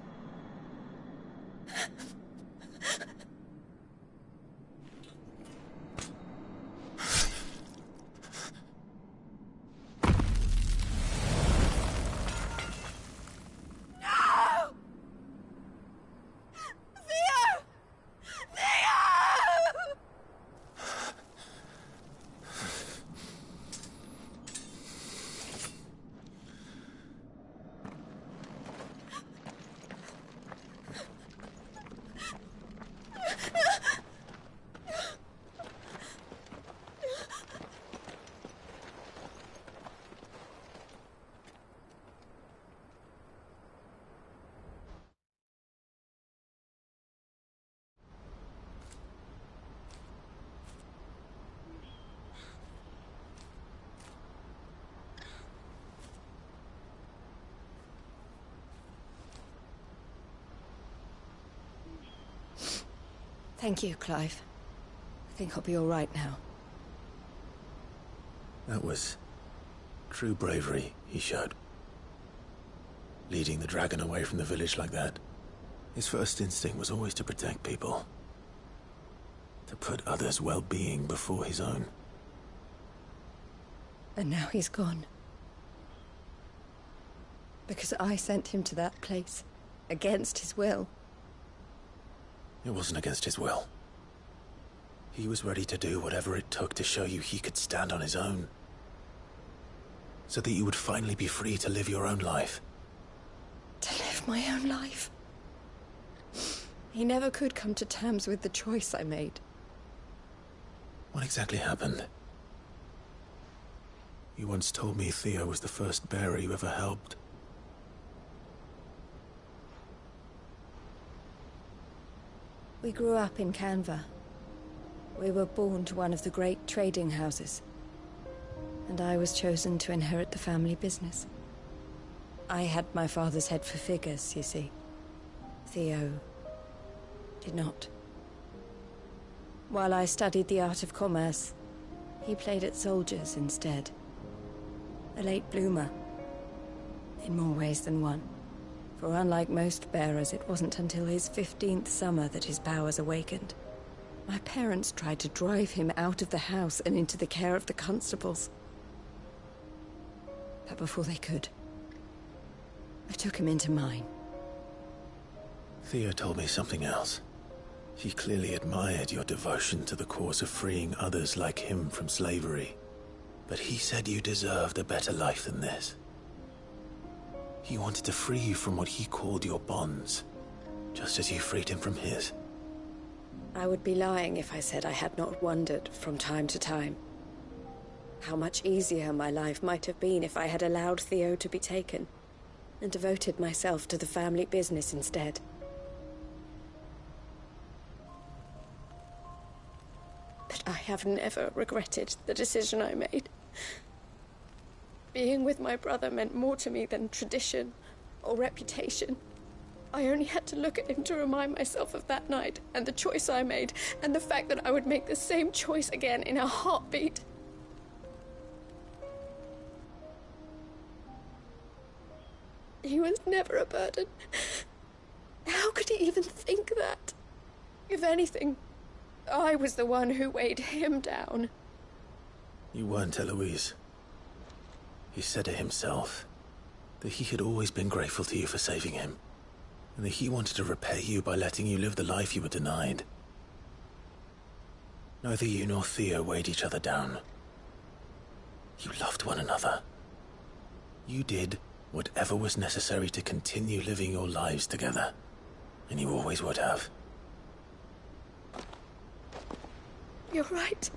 Thank you, Clive. I think I'll be all right now. That was true bravery he showed. Leading the dragon away from the village like that. His first instinct was always to protect people. To put others' well-being before his own. And now he's gone. Because I sent him to that place, against his will. It wasn't against his will. He was ready to do whatever it took to show you he could stand on his own. So that you would finally be free to live your own life. To live my own life? He never could come to terms with the choice I made. What exactly happened? You once told me Theo was the first bearer you ever helped. We grew up in Canva. We were born to one of the great trading houses. And I was chosen to inherit the family business. I had my father's head for figures, you see. Theo did not. While I studied the art of commerce, he played at soldiers instead. A late bloomer. In more ways than one. For unlike most bearers, it wasn't until his 15th summer that his powers awakened. My parents tried to drive him out of the house and into the care of the constables. But before they could, I took him into mine. Theo told me something else. He clearly admired your devotion to the cause of freeing others like him from slavery. But he said you deserved a better life than this. He wanted to free you from what he called your bonds, just as you freed him from his. I would be lying if I said I had not wondered from time to time how much easier my life might have been if I had allowed Theo to be taken and devoted myself to the family business instead. But I have never regretted the decision I made. Being with my brother meant more to me than tradition or reputation. I only had to look at him to remind myself of that night and the choice I made and the fact that I would make the same choice again in a heartbeat. He was never a burden. How could he even think that? If anything, I was the one who weighed him down. You weren't, Eloise. He said it himself, that he had always been grateful to you for saving him, and that he wanted to repay you by letting you live the life you were denied. Neither you nor Theo weighed each other down. You loved one another. You did whatever was necessary to continue living your lives together, and you always would have. You're right.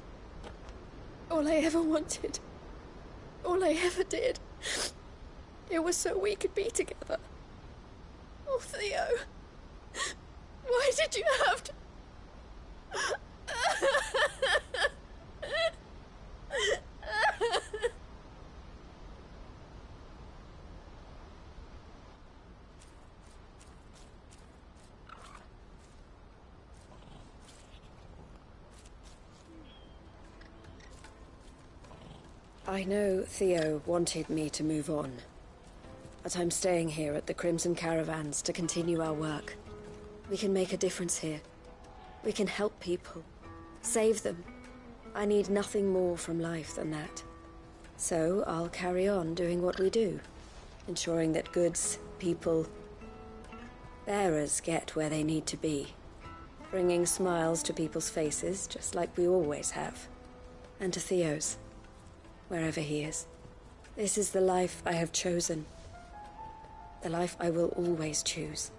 All I ever wanted, all I ever did, it was so we could be together. Oh, Theo, why did you have to... I know Theo wanted me to move on, but I'm staying here at the Crimson Caravans to continue our work. We can make a difference here. We can help people, save them. I need nothing more from life than that. So I'll carry on doing what we do, ensuring that goods, people, bearers get where they need to be, bringing smiles to people's faces just like we always have, and to Theo's. Wherever he is. This is the life I have chosen. The life I will always choose.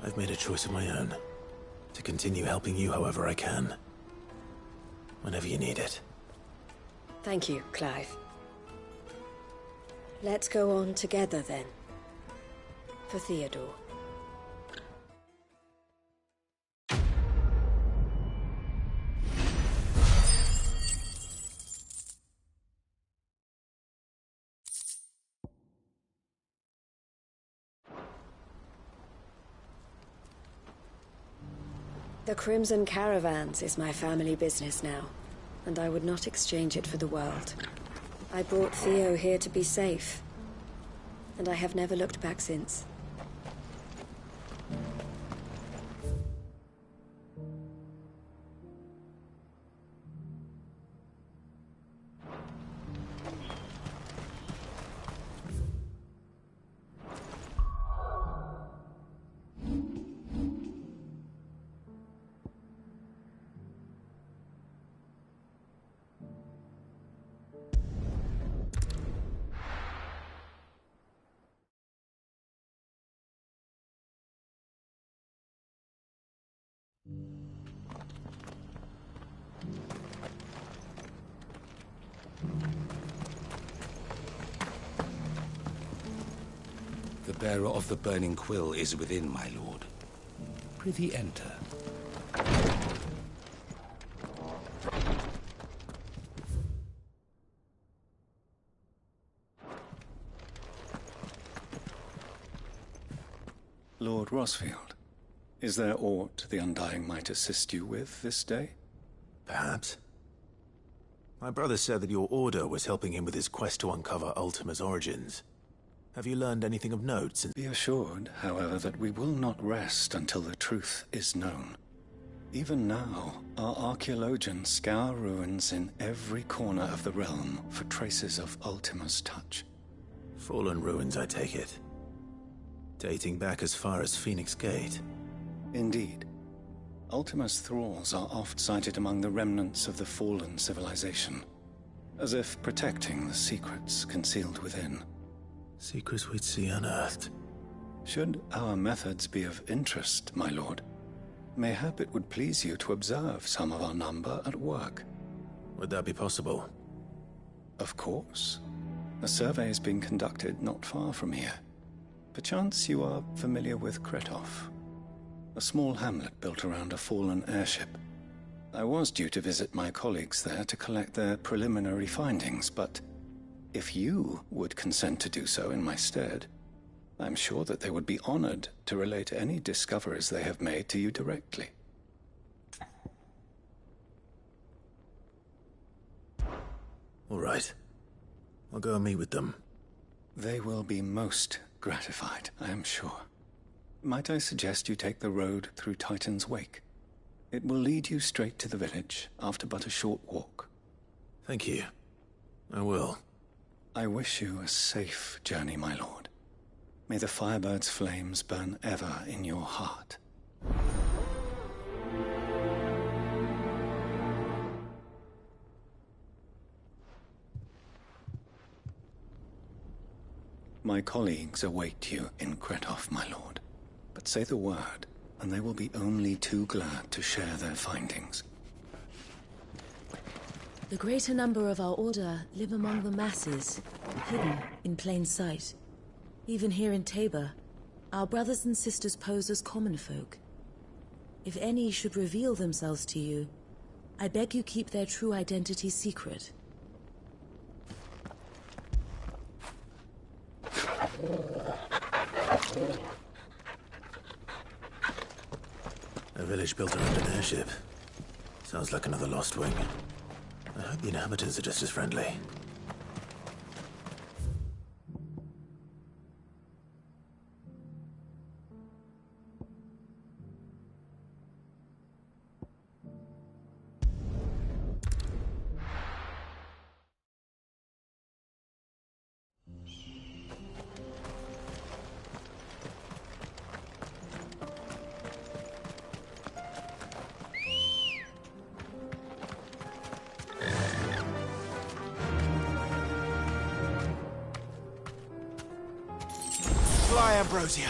I've made a choice of my own, to continue helping you however I can. Whenever you need it. Thank you, Clive. Let's go on together then. For Theodore. The Crimson Caravans is my family business now, and I would not exchange it for the world. I brought Theo here to be safe, and I have never looked back since. The bearer of the burning quill is within, my lord. Prithee enter. Lord Rosfield, is there aught the Undying might assist you with this day? Perhaps. My brother said that your order was helping him with his quest to uncover Ultima's origins. Have you learned anything of note since... Be assured, however, that we will not rest until the truth is known. Even now, our archaeologians scour ruins in every corner of the realm for traces of Ultima's touch. Fallen ruins, I take it. Dating back as far as Phoenix Gate. Indeed. Ultima's thralls are oft sighted among the remnants of the fallen civilization, as if protecting the secrets concealed within. Secrets we'd see unearthed. Should our methods be of interest, my lord, mayhap it would please you to observe some of our number at work. Would that be possible? Of course. A survey is being conducted not far from here. Perchance you are familiar with Kretov, a small hamlet built around a fallen airship. I was due to visit my colleagues there to collect their preliminary findings, but if you would consent to do so in my stead, I'm sure that they would be honored to relate any discoveries they have made to you directly. All right. I'll go and meet with them. They will be most gratified, I am sure. Might I suggest you take the road through Titan's Wake? It will lead you straight to the village after but a short walk. Thank you. I will. I wish you a safe journey, my lord. May the Firebird's flames burn ever in your heart. My colleagues await you in Kretov, my lord. But say the word, and they will be only too glad to share their findings. The greater number of our order live among the masses, hidden in plain sight. Even here in Tabor, our brothers and sisters pose as common folk. If any should reveal themselves to you, I beg you keep their true identity secret. A village built around an airship. Sounds like another Lost Wing. I hope the inhabitants are just as friendly. Fly, Ambrosia.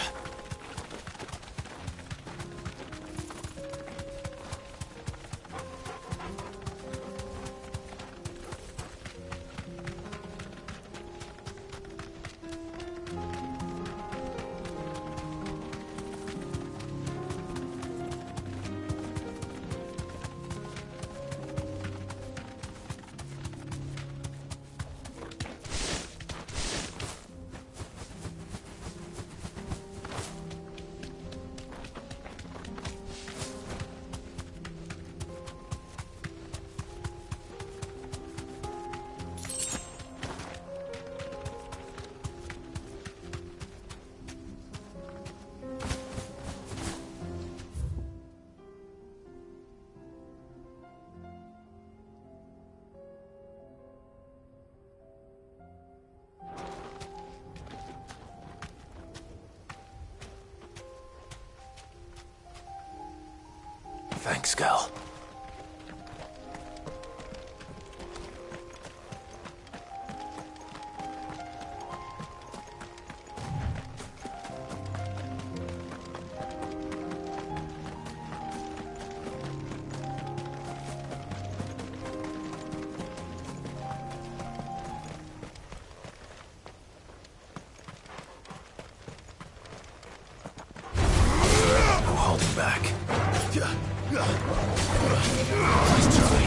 Thanks, Gal. No holding back. Nice try.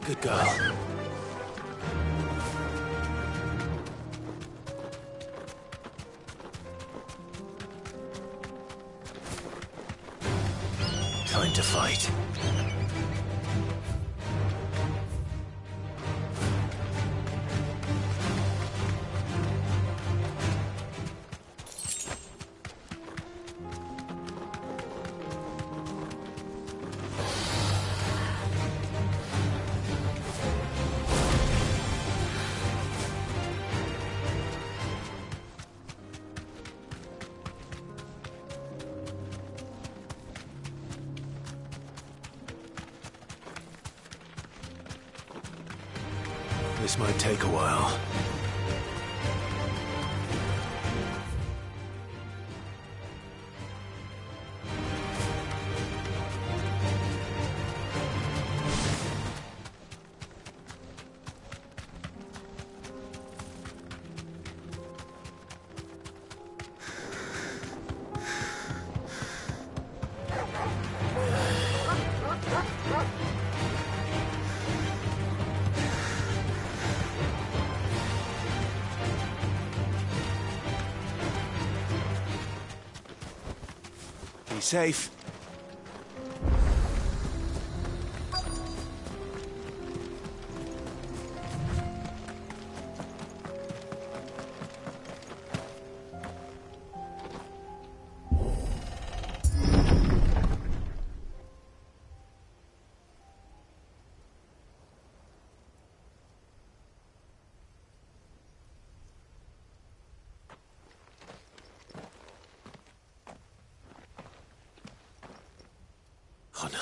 Good girl. Time to fight. This might take a while. Be safe. Oh no.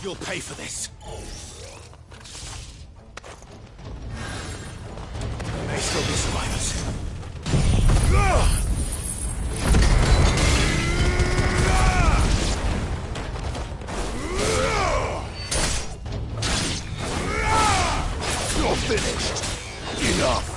You'll pay for this. There may still be survivors. You're finished. Enough.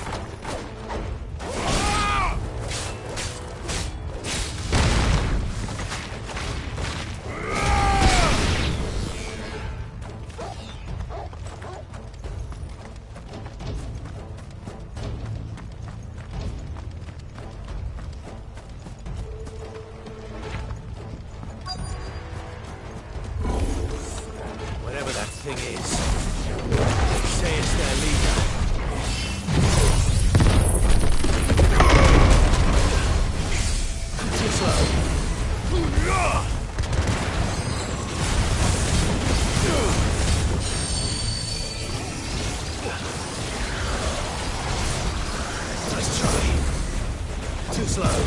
Whatever that thing is, they say it's their leader. Too slow. Nice try. Too slow.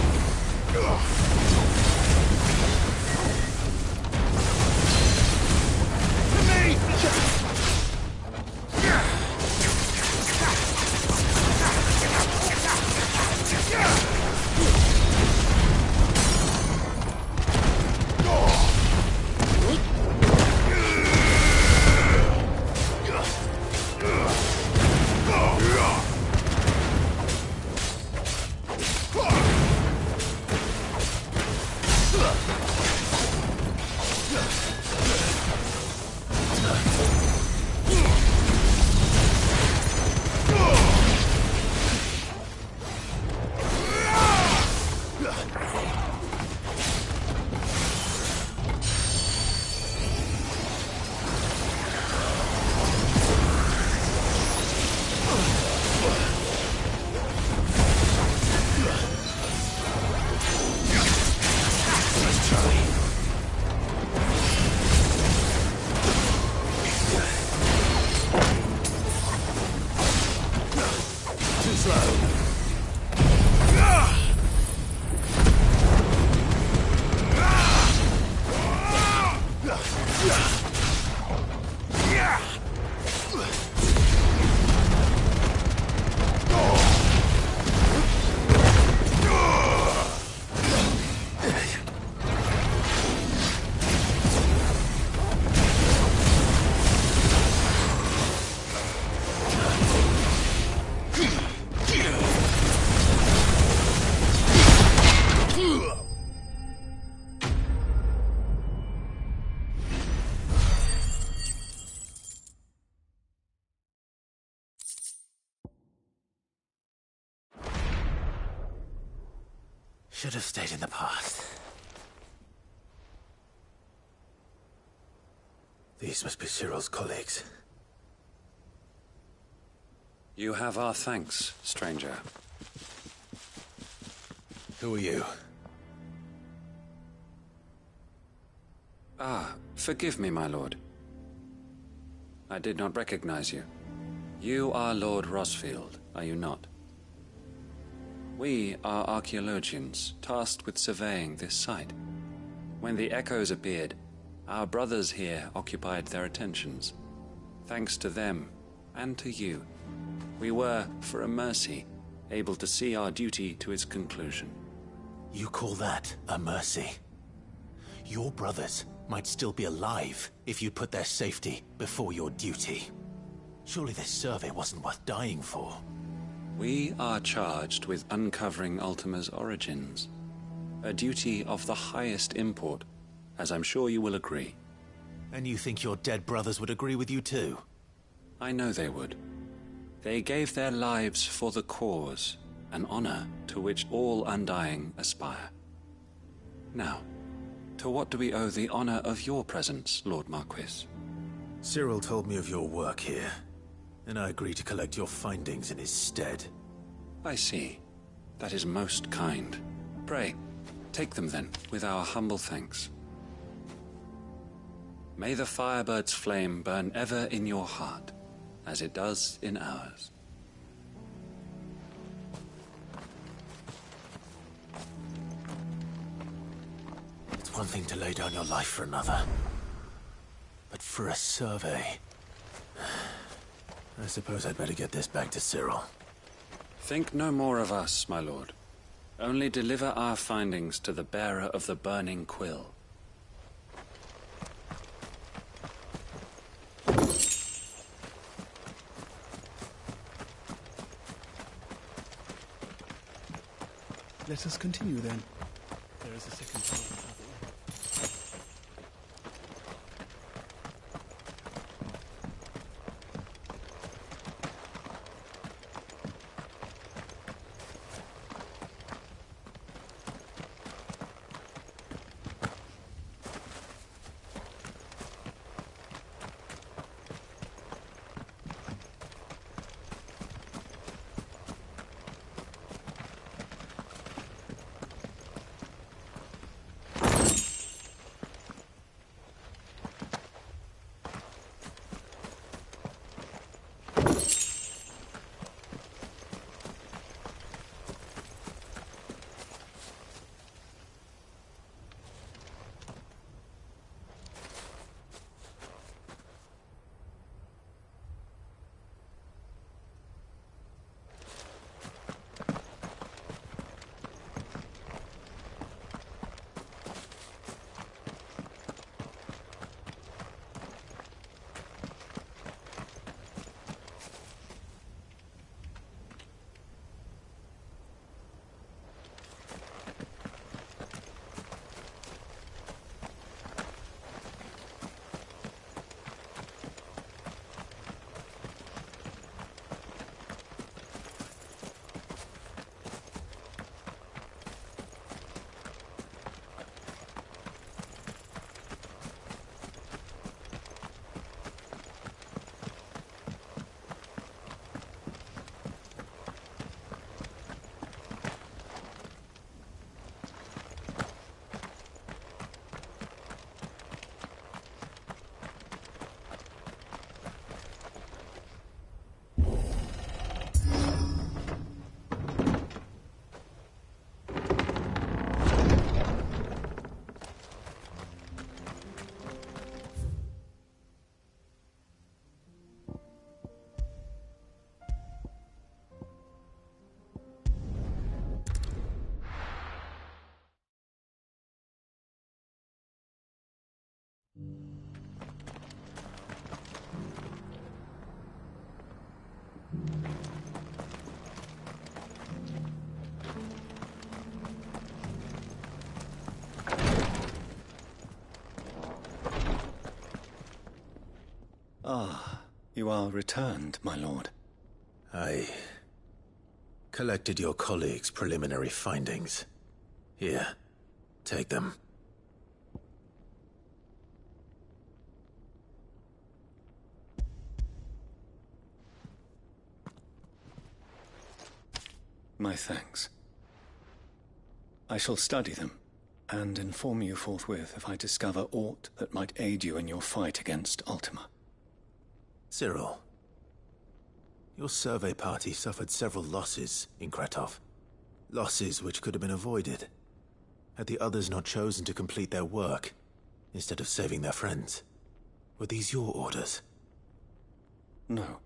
Should have stayed in the past. These must be Cyril's colleagues. You have our thanks, stranger. Who are you? Ah, forgive me, my lord. I did not recognize you. You are Lord Rosfield, are you not? We are archaeologians, tasked with surveying this site. When the echoes appeared, our brothers here occupied their attentions. Thanks to them, and to you, we were, for a mercy, able to see our duty to its conclusion. You call that a mercy? Your brothers might still be alive if you put their safety before your duty. Surely this survey wasn't worth dying for. We are charged with uncovering Ultima's origins. A duty of the highest import, as I'm sure you will agree. And you think your dead brothers would agree with you too? I know they would. They gave their lives for the cause, an honor to which all Undying aspire. Now, to what do we owe the honor of your presence, Lord Marquis? Cyril told me of your work here, and I agreed to collect your findings in his stead. I see. That is most kind. Pray, take them then, with our humble thanks. May the Firebird's flame burn ever in your heart, as it does in ours. It's one thing to lay down your life for another, but for a survey... I suppose I'd better get this back to Cyril. Think no more of us, my lord. Only deliver our findings to the bearer of the burning quill. Let us continue then. There is a second part. Ah, you are returned, my lord. I collected your colleagues' preliminary findings. Here, take them. My thanks. I shall study them, and inform you forthwith if I discover aught that might aid you in your fight against Ultima. Cyril, your survey party suffered several losses in Kretov. Losses which could have been avoided, had the others not chosen to complete their work, instead of saving their friends. Were these your orders? No.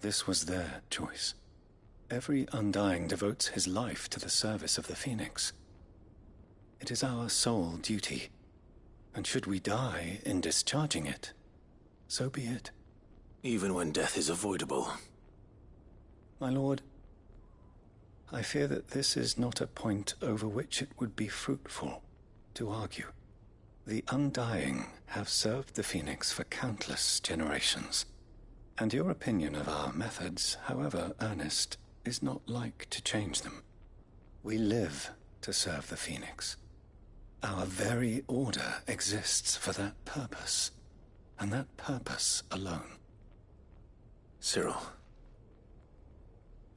This was their choice. Every Undying devotes his life to the service of the Phoenix. It is our sole duty, and should we die in discharging it, so be it. Even when death is avoidable. My lord, I fear that this is not a point over which it would be fruitful to argue. The Undying have served the Phoenix for countless generations, and your opinion of our methods, however earnest, is not like to change them. We live to serve the Phoenix. Our very order exists for that purpose, and that purpose alone. Cyril,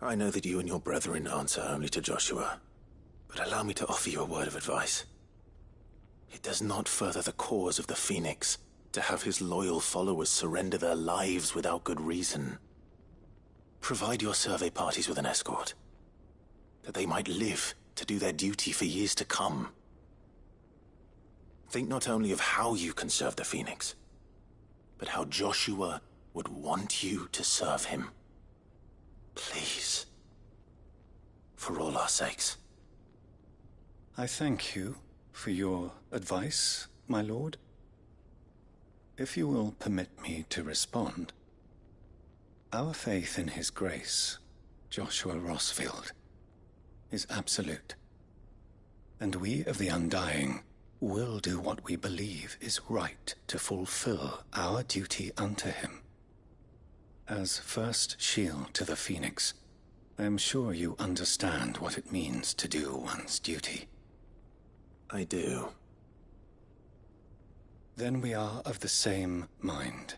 I know that you and your brethren answer only to Joshua, but allow me to offer you a word of advice. It does not further the cause of the Phoenix to have his loyal followers surrender their lives without good reason. Provide your survey parties with an escort, that they might live to do their duty for years to come. Think not only of how you can serve the Phoenix, but how Joshua would want you to serve him. Please. For all our sakes. I thank you for your advice, my lord. If you will permit me to respond, our faith in his grace, Joshua Rosfield, is absolute. And we of the Undying will do what we believe is right to fulfill our duty unto him. As first shield to the Phoenix, I am sure you understand what it means to do one's duty. I do. Then we are of the same mind.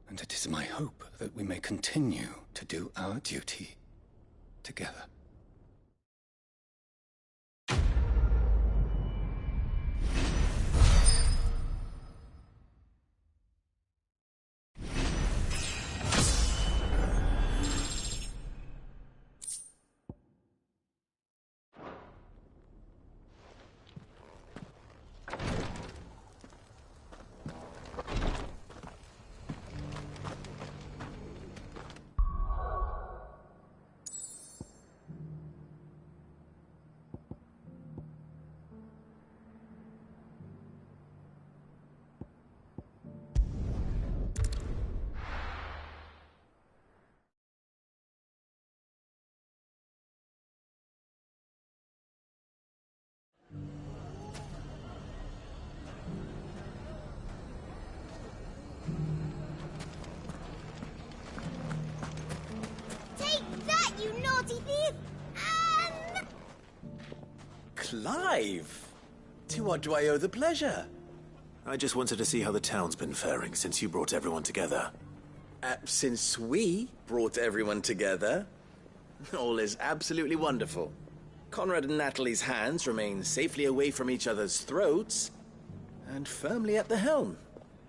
And it is my hope that we may continue to do our duty together. Clive! To what do I owe the pleasure? I just wanted to see how the town's been faring since you brought everyone together. Since we brought everyone together, all is absolutely wonderful. Conrad and Natalie's hands remain safely away from each other's throats, and firmly at the helm.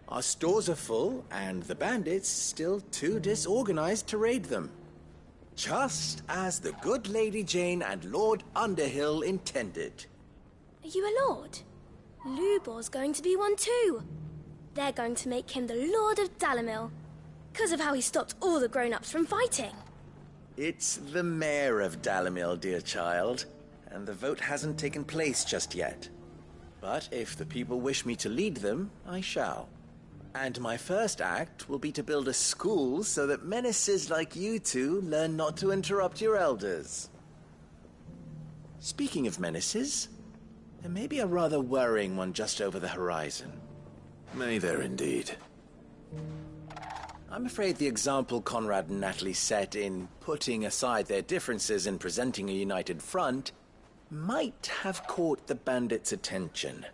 Our stores are full, and the bandits still too disorganized to raid them. Just as the good Lady Jane and Lord Underhill intended. Are you a lord? Lubor's going to be one too. They're going to make him the Lord of Dalimil, because of how he stopped all the grown-ups from fighting. It's the mayor of Dalimil, dear child, and the vote hasn't taken place just yet. But if the people wish me to lead them, I shall. And my first act will be to build a school so that menaces like you two learn not to interrupt your elders. Speaking of menaces, there may be a rather worrying one just over the horizon. May there indeed. I'm afraid the example Conrad and Natalie set in putting aside their differences and presenting a united front might have caught the bandits' attention.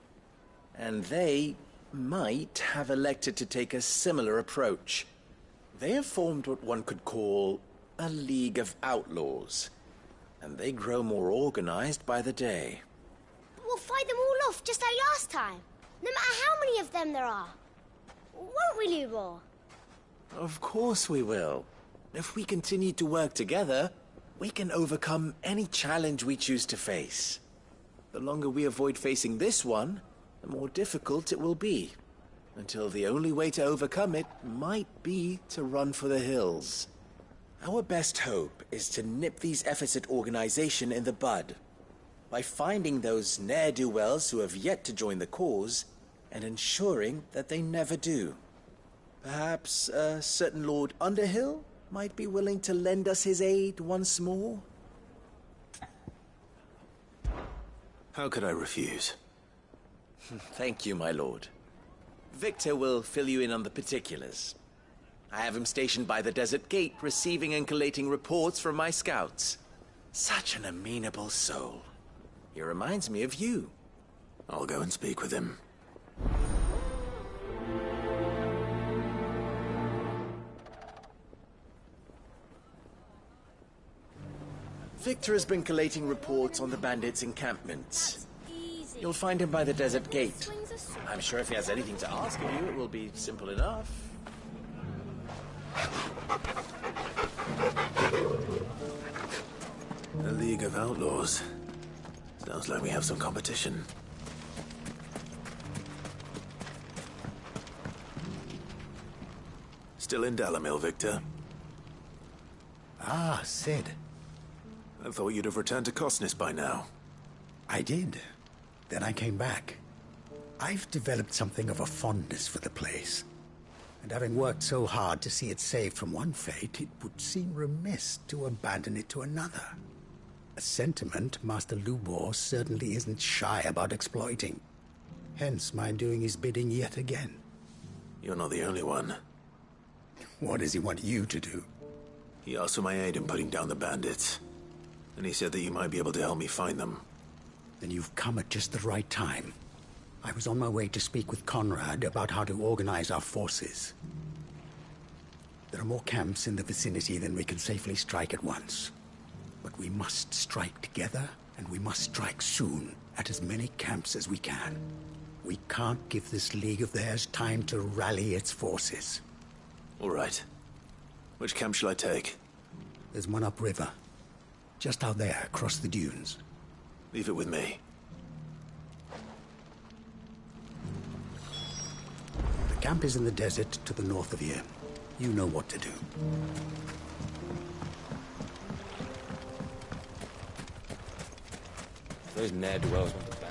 And they might have elected to take a similar approach. They have formed what one could call a League of Outlaws. And they grow more organized by the day. But we'll fight them all off just like last time. No matter how many of them there are. Won't we, Lubor? Of course we will. If we continue to work together, we can overcome any challenge we choose to face. The longer we avoid facing this one, the more difficult it will be. Until the only way to overcome it might be to run for the hills. Our best hope is to nip these efforts at organization in the bud. By finding those ne'er-do-wells who have yet to join the cause, and ensuring that they never do. Perhaps a certain Lord Underhill might be willing to lend us his aid once more? How could I refuse? Thank you, my lord. Victor will fill you in on the particulars. I have him stationed by the Desert Gate, receiving and collating reports from my scouts. Such an amenable soul. He reminds me of you. I'll go and speak with him. Victor has been collating reports on the bandits' encampments. You'll find him by the Desert Gate. I'm sure if he has anything to ask of you, it will be simple enough. A League of Outlaws. Sounds like we have some competition. Still in Dalimil, Victor? Ah, Cid. I thought you'd have returned to Cosnis by now. I did. Then I came back. I've developed something of a fondness for the place. And having worked so hard to see it saved from one fate, it would seem remiss to abandon it to another. A sentiment Master Lubor certainly isn't shy about exploiting. Hence my doing his bidding yet again. You're not the only one. What does he want you to do? He asked for my aid in putting down the bandits. And he said that you might be able to help me find them. Then you've come at just the right time. I was on my way to speak with Conrad about how to organize our forces. There are more camps in the vicinity than we can safely strike at once. But we must strike together, and we must strike soon at as many camps as we can. We can't give this league of theirs time to rally its forces. All right. Which camp shall I take? There's one upriver. Just out there, across the dunes. Leave it with me. The camp is in the desert to the north of here. You know what to do. Those ne'er-do-wells want to ban.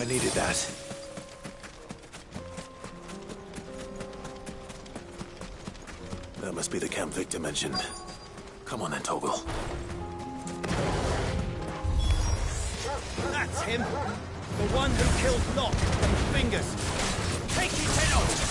needed that. That must be the camp Victor mentioned. Come on then, Torgal. That's him! The one who killed Locke and Fingers! Take his head off!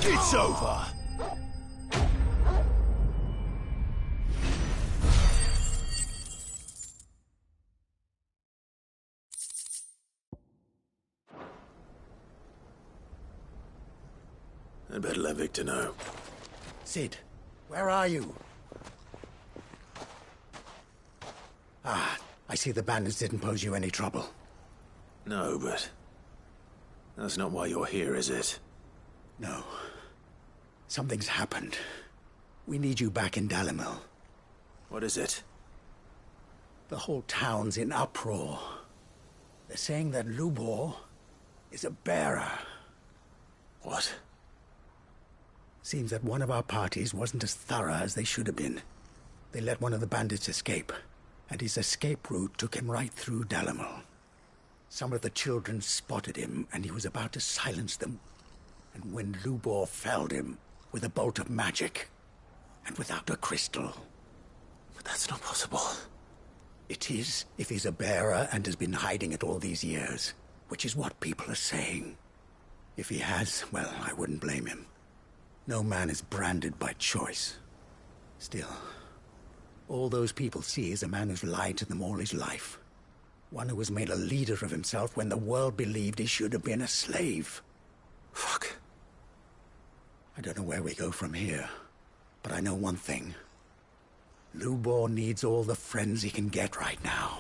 It's over! I'd better let Victor know. Cid, where are you? Ah, I see the bandits didn't pose you any trouble. No, but... that's not why you're here, is it? No. Something's happened. We need you back in Dalimil. What is it? The whole town's in uproar. They're saying that Lubor is a bearer. What? Seems that one of our parties wasn't as thorough as they should have been. They let one of the bandits escape, and his escape route took him right through Dalimil. Some of the children spotted him, and he was about to silence them. And when Lubor felled him with a bolt of magic, and without a crystal. But that's not possible. It is, if he's a bearer and has been hiding it all these years, which is what people are saying. If he has, well, I wouldn't blame him. No man is branded by choice. Still, all those people see is a man who's lied to them all his life. One who was made a leader of himself when the world believed he should have been a slave. Fuck. I don't know where we go from here, but I know one thing. Lubor needs all the friends he can get right now.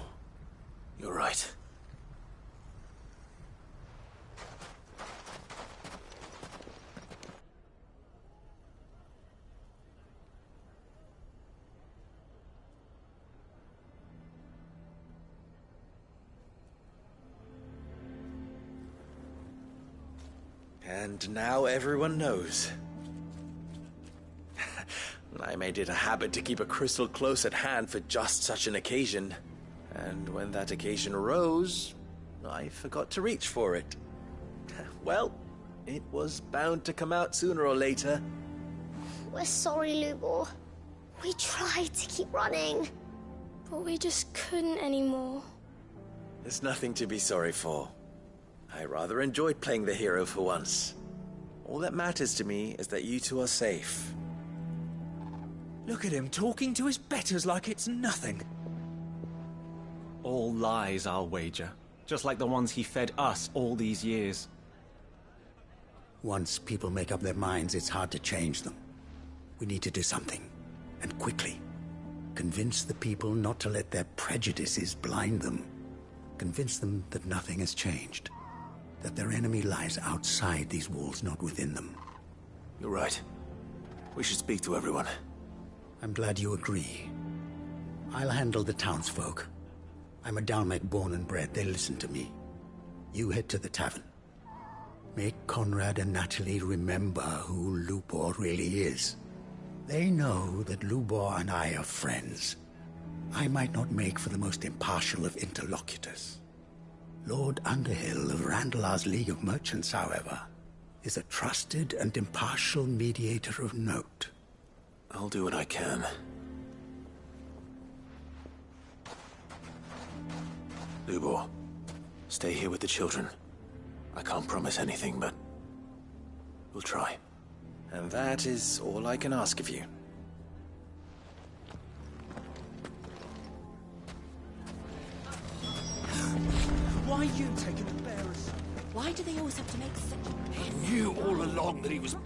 You're right. And now everyone knows. I made it a habit to keep a crystal close at hand for just such an occasion. And when that occasion arose, I forgot to reach for it. Well, it was bound to come out sooner or later. We're sorry, Lubor. We tried to keep running. But we just couldn't anymore. There's nothing to be sorry for. I rather enjoyed playing the hero for once. All that matters to me is that you two are safe. Look at him talking to his betters like it's nothing. All lies, I'll wager. Just like the ones he fed us all these years. Once people make up their minds, it's hard to change them. We need to do something, and quickly. Convince the people not to let their prejudices blind them. Convince them that nothing has changed. That their enemy lies outside these walls, not within them. You're right. We should speak to everyone. I'm glad you agree. I'll handle the townsfolk. I'm a Dalmek born and bred. They listen to me. You head to the tavern. Make Conrad and Natalie remember who Lubor really is. They know that Lubor and I are friends. I might not make for the most impartial of interlocutors. Lord Underhill of Randalar's League of Merchants, however, is a trusted and impartial mediator of note. I'll do what I can. Lubor, stay here with the children. I can't promise anything, but we'll try. And that is all I can ask of you. Why are you taking the bearers? Why do they always have to make such a mess? I knew all along that he was...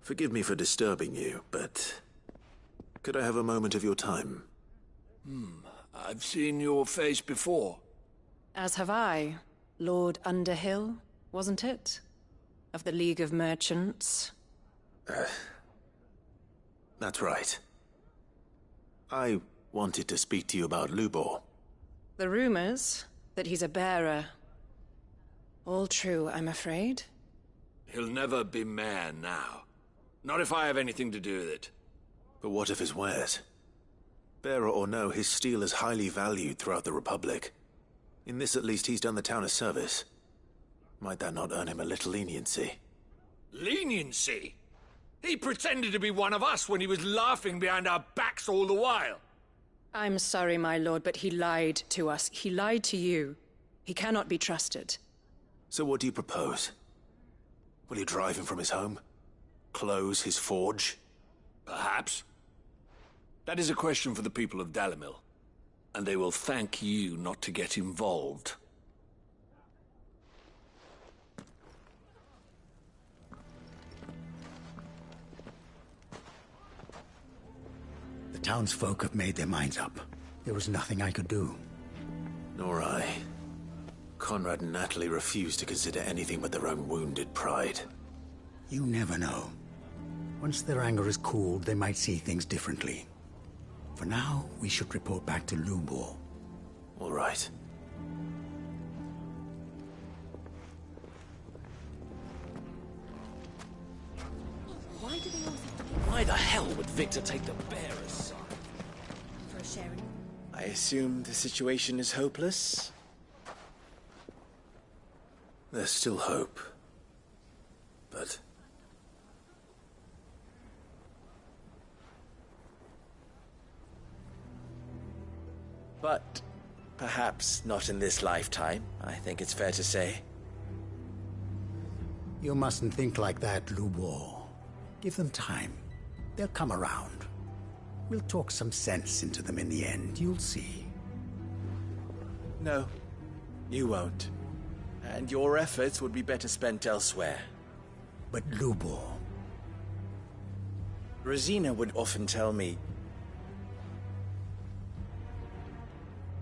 Forgive me for disturbing you, but... could I have a moment of your time? I've seen your face before. As have I. Lord Underhill, wasn't it? Of the League of Merchants. That's right. I wanted to speak to you about Lubor. The rumors that he's a bearer. All true, I'm afraid. He'll never be mayor now. Not if I have anything to do with it. But what of his wares? Bearer or no, his steel is highly valued throughout the Republic. In this at least he's done the town a service. Might that not earn him a little leniency? Leniency? He pretended to be one of us when he was laughing behind our backs all the while. I'm sorry, my lord, but he lied to us. He lied to you. He cannot be trusted. So what do you propose? Will you drive him from his home? Close his forge? Perhaps. That is a question for the people of Dalimil. And they will thank you not to get involved. The townsfolk have made their minds up. There was nothing I could do. Nor I. Conrad and Natalie refused to consider anything but their own wounded pride. You never know. Once their anger is cooled, they might see things differently. For now, we should report back to Lubor. All right. Why do they always have to make... Why the hell would Victor take the bearer's side? For a sharing? I assume the situation is hopeless? There's still hope. But... But perhaps not in this lifetime, I think it's fair to say. You mustn't think like that, Lubor. Give them time. They'll come around. We'll talk some sense into them in the end, you'll see. No, you won't. And your efforts would be better spent elsewhere. But Lubor... Rosina would often tell me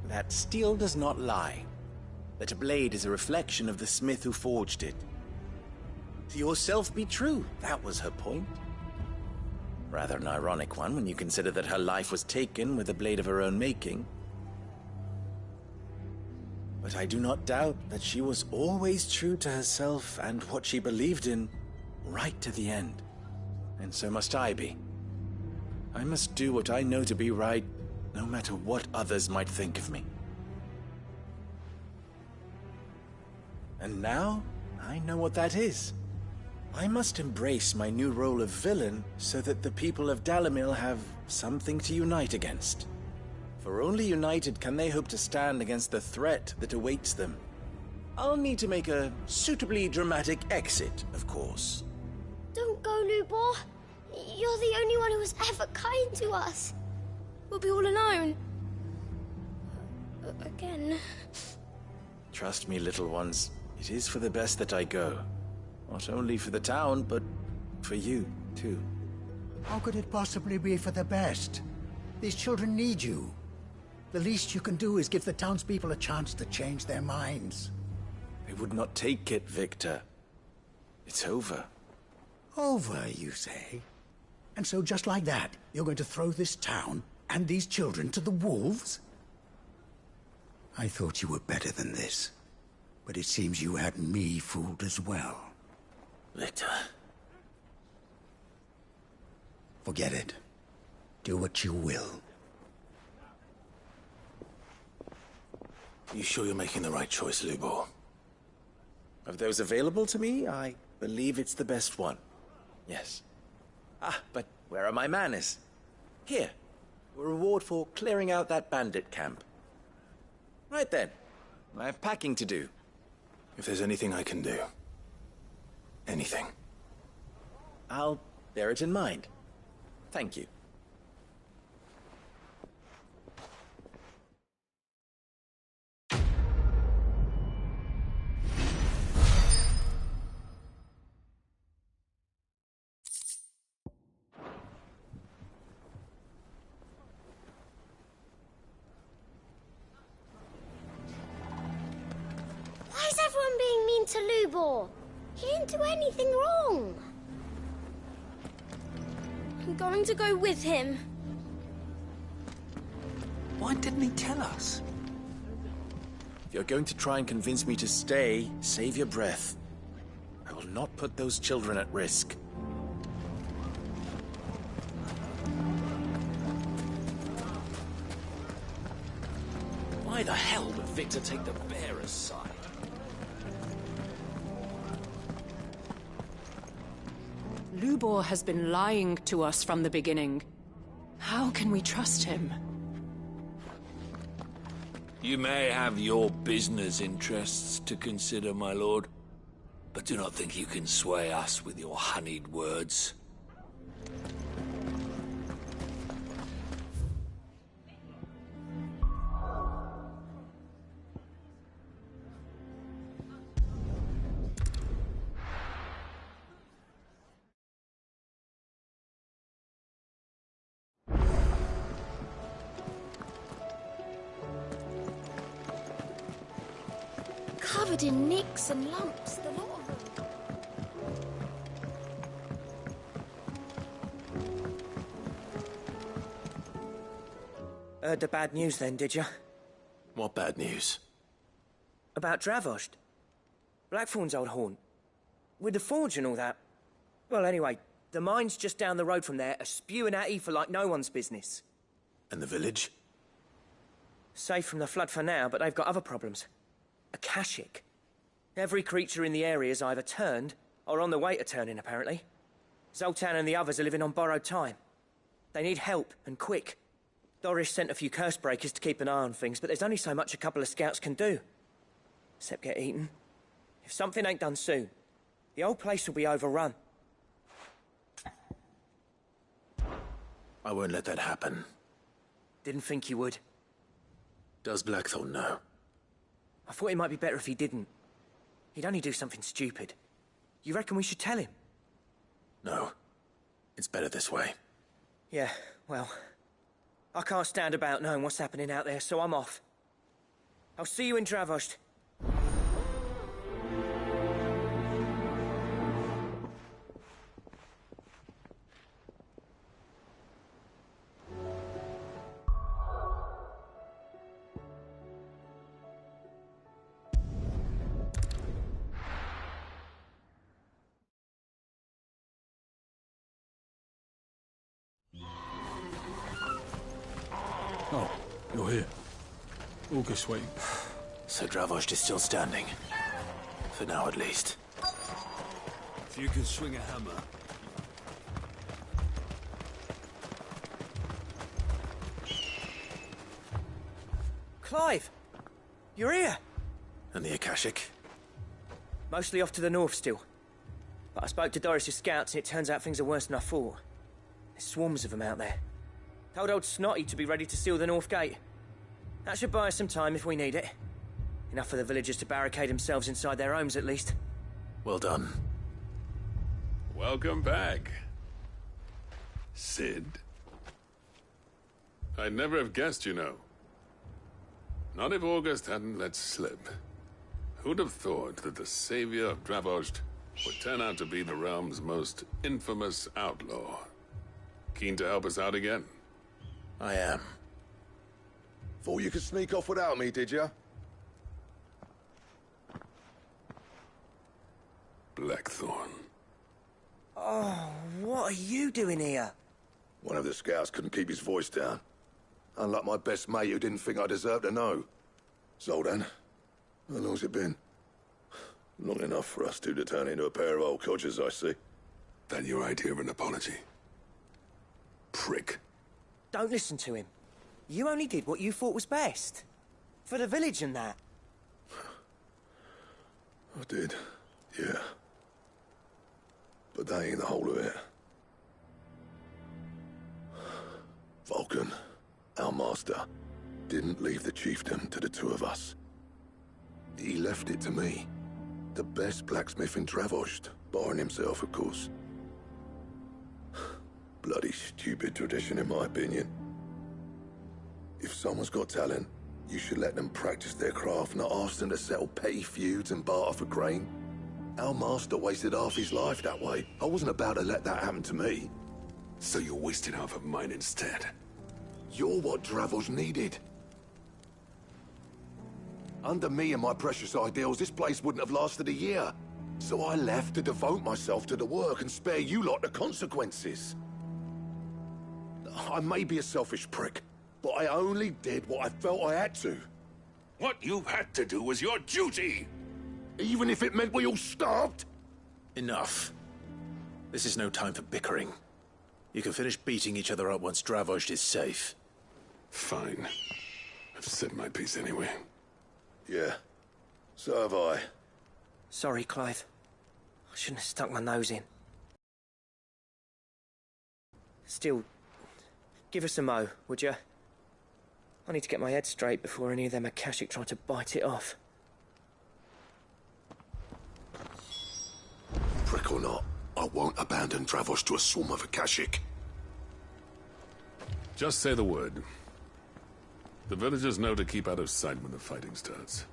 that steel does not lie, that a blade is a reflection of the smith who forged it. To yourself be true, that was her point. Rather an ironic one when you consider that her life was taken with a blade of her own making. But I do not doubt that she was always true to herself and what she believed in, right to the end. And so must I be. I must do what I know to be right, no matter what others might think of me. And now, I know what that is. I must embrace my new role of villain so that the people of Dalimil have something to unite against. For only united can they hope to stand against the threat that awaits them. I'll need to make a suitably dramatic exit, of course. Don't go, Lubor. You're the only one who was ever kind to us. We'll be all alone. Again. Trust me, little ones. It is for the best that I go. Not only for the town, but for you, too. How could it possibly be for the best? These children need you. The least you can do is give the townspeople a chance to change their minds. They would not take it, Victor. It's over. Over, you say? And so just like that, you're going to throw this town and these children to the wolves? I thought you were better than this. But it seems you had me fooled as well. Victor. Forget it. Do what you will. You sure you're making the right choice, Lubor? Of those available to me, I believe it's the best one. Yes. Ah, but where are my manners? Here. A reward for clearing out that bandit camp. Right then. I have packing to do. If there's anything I can do. Anything. I'll bear it in mind. Thank you. Lubor! He didn't do anything wrong! I'm going to go with him. Why didn't he tell us? If you're going to try and convince me to stay, save your breath. I will not put those children at risk. Why the hell would Victor take the bearer's side? Lubor has been lying to us from the beginning. How can we trust him? You may have your business interests to consider, my lord, but do not think you can sway us with your honeyed words. Covered in nicks and lumps, the lot of them. Heard the bad news then, did you? What bad news? About Dravost. Blackthorn's old haunt. With the forge and all that. Well, anyway, the mines just down the road from there are spewing out ether like no one's business. And the village? Safe from the flood for now, but they've got other problems. Akashic. Every creature in the area is either turned or on the way to turning, apparently. Zoltan and the others are living on borrowed time. They need help, and quick. Doris sent a few curse breakers to keep an eye on things, but there's only so much a couple of scouts can do. Except get eaten. If something ain't done soon, the old place will be overrun. I won't let that happen. Didn't think you would. Does Blackthorn know? I thought it might be better if he didn't. He'd only do something stupid. You reckon we should tell him? No. It's better this way. Yeah, well, I can't stand about knowing what's happening out there, so I'm off. I'll see you in Dravost. Oh, you're here. August waiting. So Dravost is still standing. For now, at least. If you can swing a hammer. Clive! You're here! And the Akashic? Mostly off to the north still. But I spoke to Doris's scouts and it turns out things are worse than I thought. There's swarms of them out there. Told old Snotty to be ready to seal the north gate. That should buy us some time if we need it. Enough for the villagers to barricade themselves inside their homes, at least. Well done. Welcome back, Cid. I'd never have guessed, you know. Not if August hadn't let slip. Who'd have thought that the savior of Dravost would turn out to be the realm's most infamous outlaw? Keen to help us out again? I am. Thought you could sneak off without me, did you? Blackthorn. Oh, what are you doing here? One of the scouts couldn't keep his voice down. Unlike my best mate who didn't think I deserved to know. Zoltan, how long's it been? Long enough for us two to turn into a pair of old codgers, I see. That your idea of an apology? Prick. Don't listen to him. You only did what you thought was best. For the village and that. I did, yeah. But that ain't the whole of it. Vulcan, our master, didn't leave the chiefdom to the two of us. He left it to me. The best blacksmith in Dravost, barring himself, of course. Bloody stupid tradition, in my opinion. If someone's got talent, you should let them practice their craft, not ask them to settle petty feuds and barter for grain. Our master wasted half his life that way. I wasn't about to let that happen to me. So you wasted half of mine instead. You're what Dravos needed. Under me and my precious ideals, this place wouldn't have lasted a year. So I left to devote myself to the work and spare you lot the consequences. I may be a selfish prick, but I only did what I felt I had to. What you had to do was your duty! Even if it meant we all starved? Enough. This is no time for bickering. You can finish beating each other up once Dravozd is safe. Fine. I've said my piece anyway. Yeah, so have I. Sorry, Clive. I shouldn't have stuck my nose in. Still, give us a mo, would you? I need to get my head straight before any of them Akashic try to bite it off. Prick or not, I won't abandon Dravos to a swarm of Akashic. Just say the word. The villagers know to keep out of sight when the fighting starts.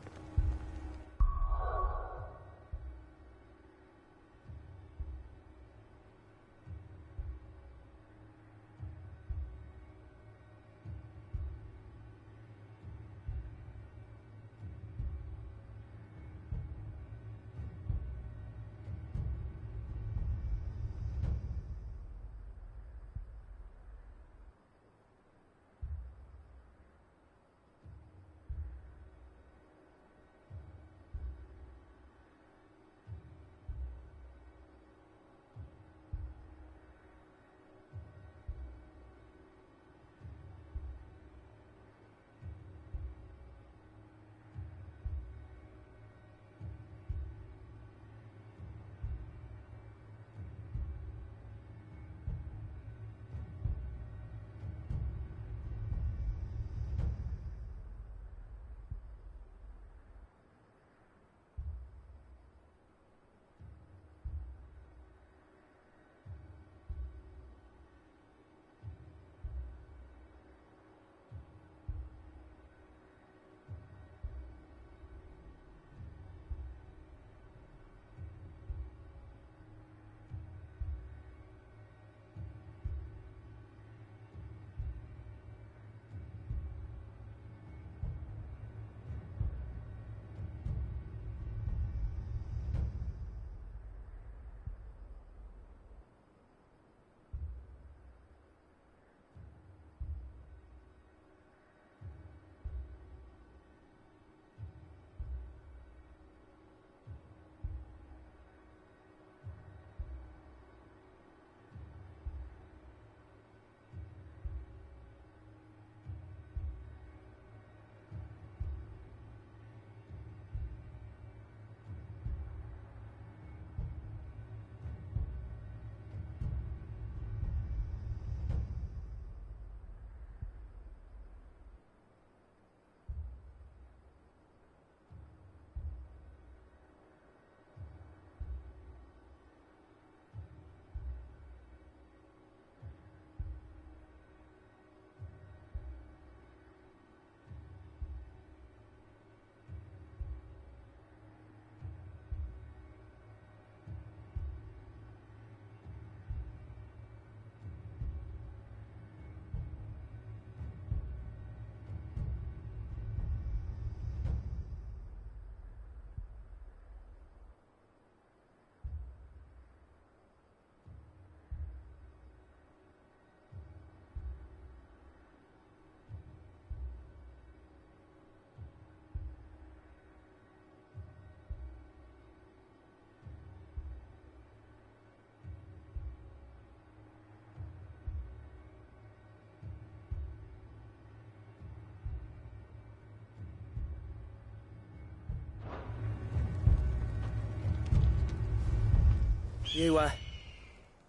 You,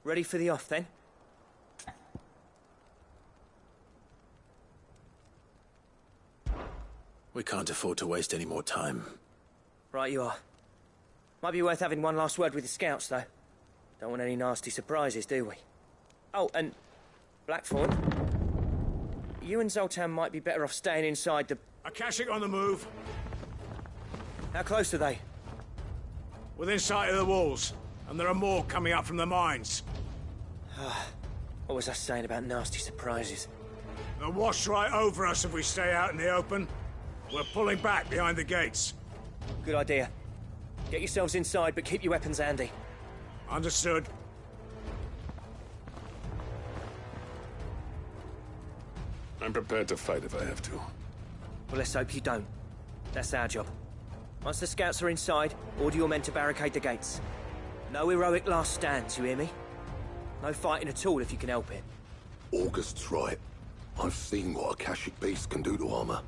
ready for the off, then? We can't afford to waste any more time. Right you are. Might be worth having one last word with the scouts, though. Don't want any nasty surprises, do we? Oh, and Blackthorn, you and Zoltan might be better off staying inside the... Akashic on the move. How close are they? within sight of the walls, and there are more coming up from the mines. What was I saying about nasty surprises? They'll wash right over us if we stay out in the open. We're pulling back behind the gates. Good idea. Get yourselves inside, but keep your weapons handy. Understood. I'm prepared to fight if I have to. Well, let's hope you don't. That's our job. Once the scouts are inside, order your men to barricade the gates. No heroic last stands, you hear me? No fighting at all if you can help it. August's right. I've seen what Akashic beasts can do to armor.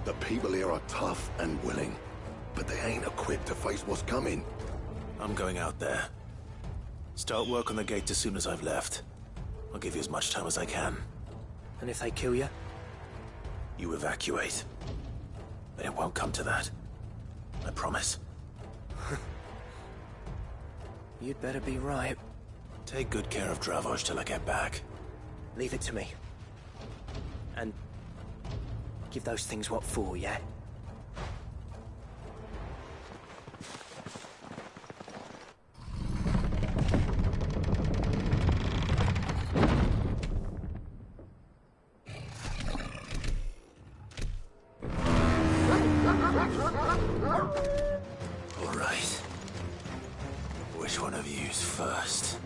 The people here are tough and willing, but they ain't equipped to face what's coming. I'm going out there. Start work on the gate as soon as I've left. I'll give you as much time as I can. And if they kill you? You evacuate. But it won't come to that. I promise. You'd better be right. Take good care of Dravoj till I get back. Leave it to me. And give those things what for, yeah? All right. Which one of you's first?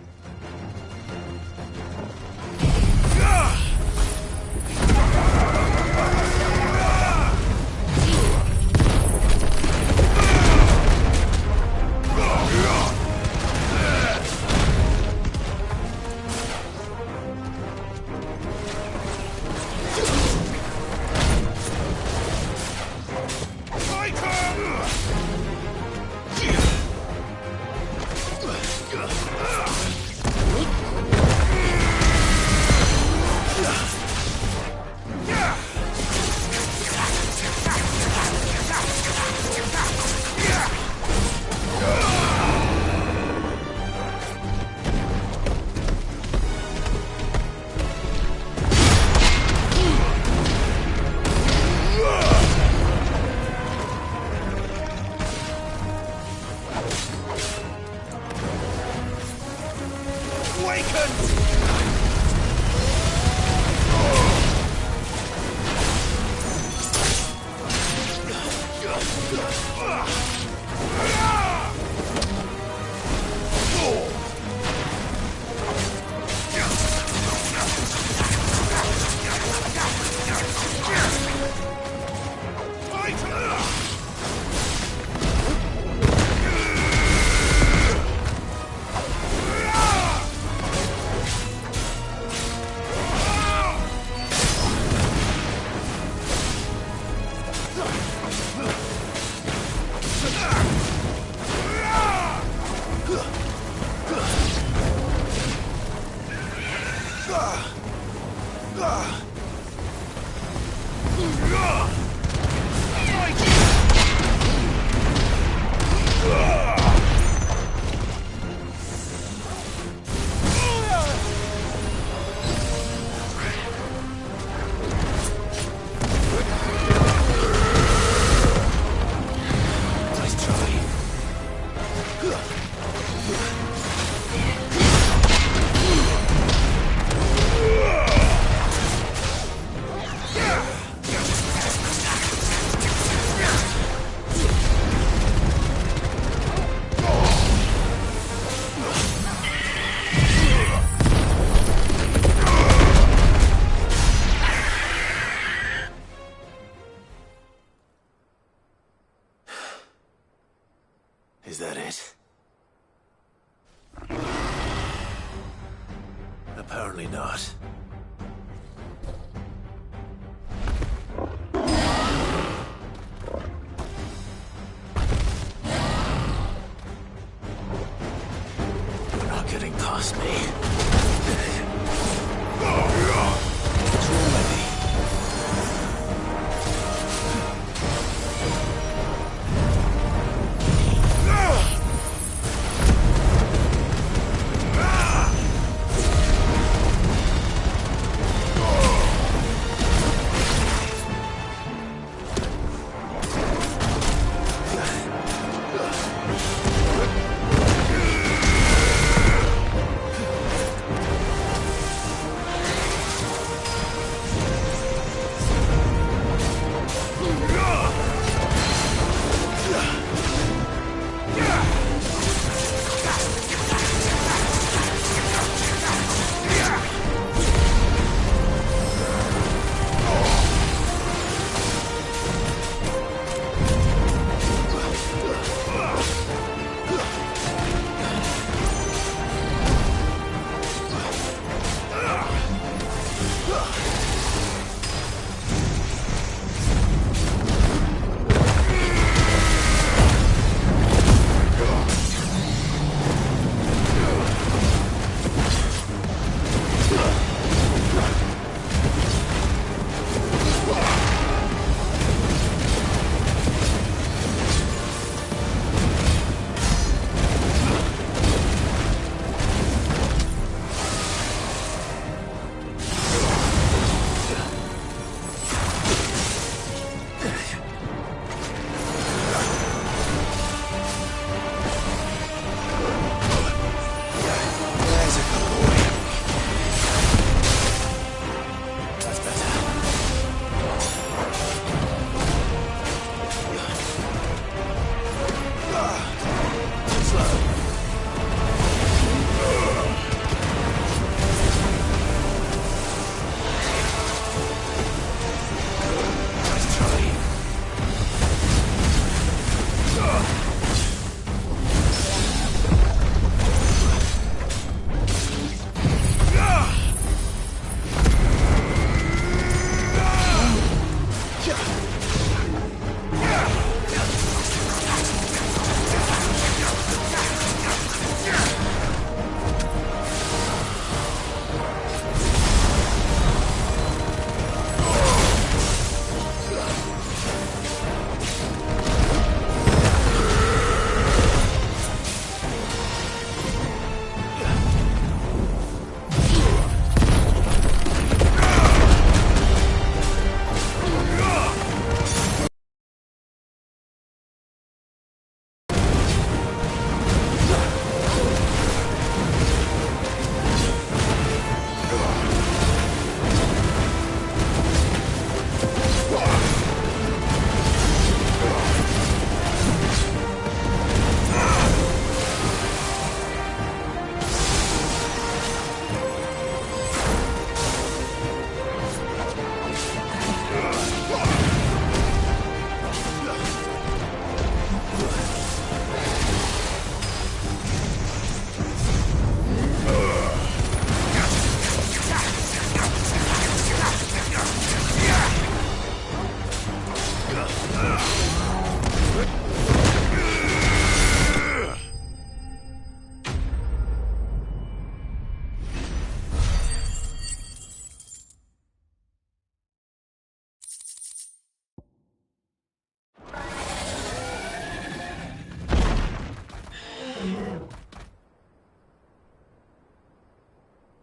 Is that it? Apparently not. You're not getting past me. What's wrong with me?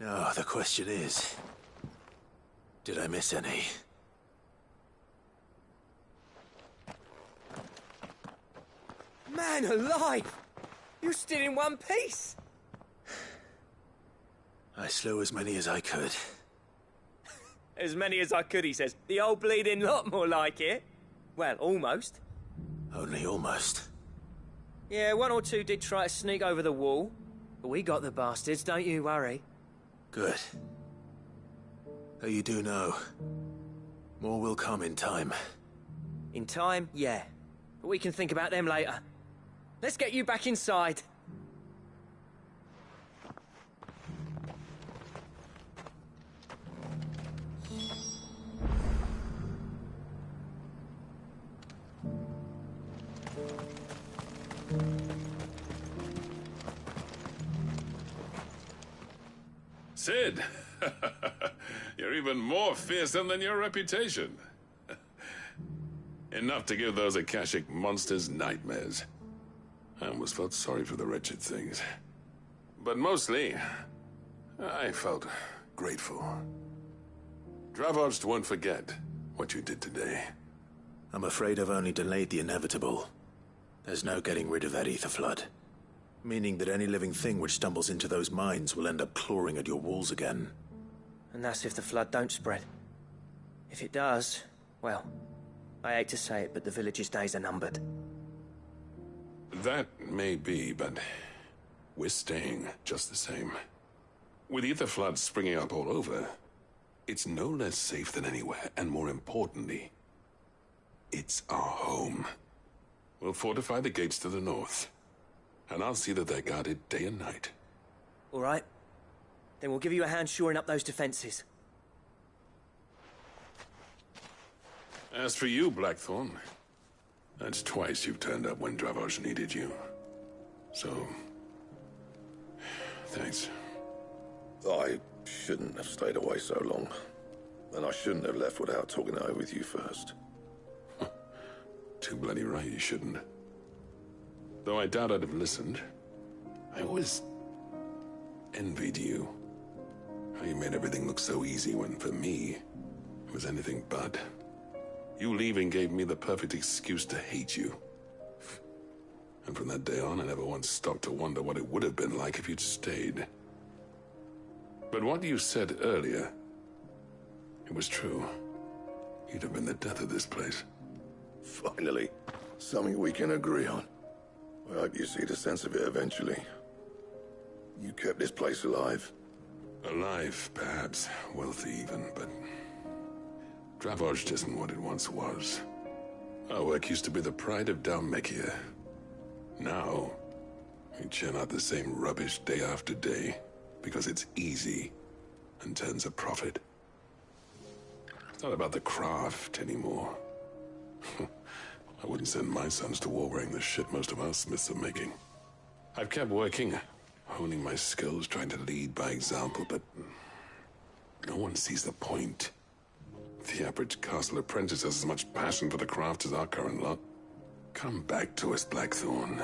Now, the question is, did I miss any? Man alive! You're still in one piece! I slew as many as I could. As many as I could, he says. The old bleeding lot, more like it. Well, almost. Only almost. Yeah, one or two did try to sneak over the wall. But we got the bastards, don't you worry. Good. Though you do know, more will come in time. In time, yeah. But we can think about them later. Let's get you back inside. Cid! You're even more fearsome than your reputation. Enough to give those Akashic monsters nightmares. I almost felt sorry for the wretched things. But mostly, I felt grateful. Dravojst won't forget what you did today. I'm afraid I've only delayed the inevitable. There's no getting rid of that ether flood. Meaning that any living thing which stumbles into those mines will end up clawing at your walls again. And that's if the flood don't spread. If it does, well, I hate to say it, but the village's days are numbered. That may be, but we're staying just the same. With ether floods springing up all over, it's no less safe than anywhere, and more importantly, it's our home. We'll fortify the gates to the north, and I'll see that they're guarded day and night. All right. Then we'll give you a hand shoring up those defenses. As for you, Blackthorn, that's twice you've turned up when Dravoj needed you. So, thanks. I shouldn't have stayed away so long. And I shouldn't have left without talking it over with you first. Too bloody right you shouldn't. Though I doubt I'd have listened. I always envied you. How you made everything look so easy when, for me, it was anything but. You leaving gave me the perfect excuse to hate you. And from that day on, I never once stopped to wonder what it would have been like if you'd stayed. But what you said earlier, it was true. You'd have been the death of this place. Finally, something we can agree on. I hope you see the sense of it eventually. You kept this place alive. Alive, perhaps. Wealthy even, but Dravoj isn't what it once was. Our work used to be the pride of Dhalmekia. Now, we churn out the same rubbish day after day because it's easy and turns a profit. It's not about the craft anymore. I wouldn't send my sons to war wearing the shit most of our smiths are making. I've kept working, honing my skills, trying to lead by example, but no one sees the point. The average castle apprentice has as much passion for the craft as our current lot. Come back to us, Blackthorn.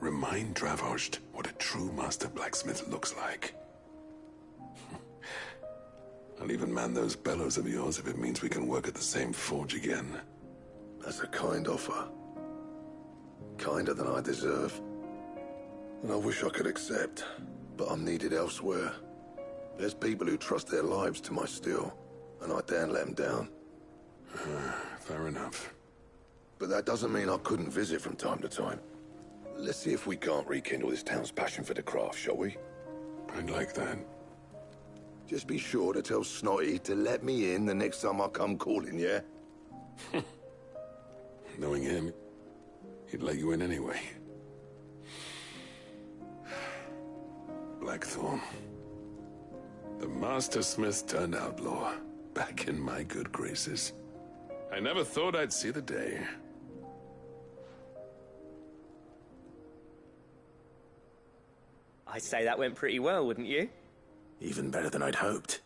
Remind Dravoj what a true master blacksmith looks like. I'll even man those bellows of yours if it means we can work at the same forge again. That's a kind offer. Kinder than I deserve. And I wish I could accept, but I'm needed elsewhere. There's people who trust their lives to my steel, and I daren't let them down. Fair enough. But that doesn't mean I couldn't visit from time to time. Let's see if we can't rekindle this town's passion for the craft, shall we? I'd like that. Just be sure to tell Snotty to let me in the next time I come calling, yeah? Knowing him, he'd let you in anyway. Blackthorn. The Master Smith turned outlaw, back in my good graces. I never thought I'd see the day. I'd say that went pretty well, wouldn't you? Even better than I'd hoped.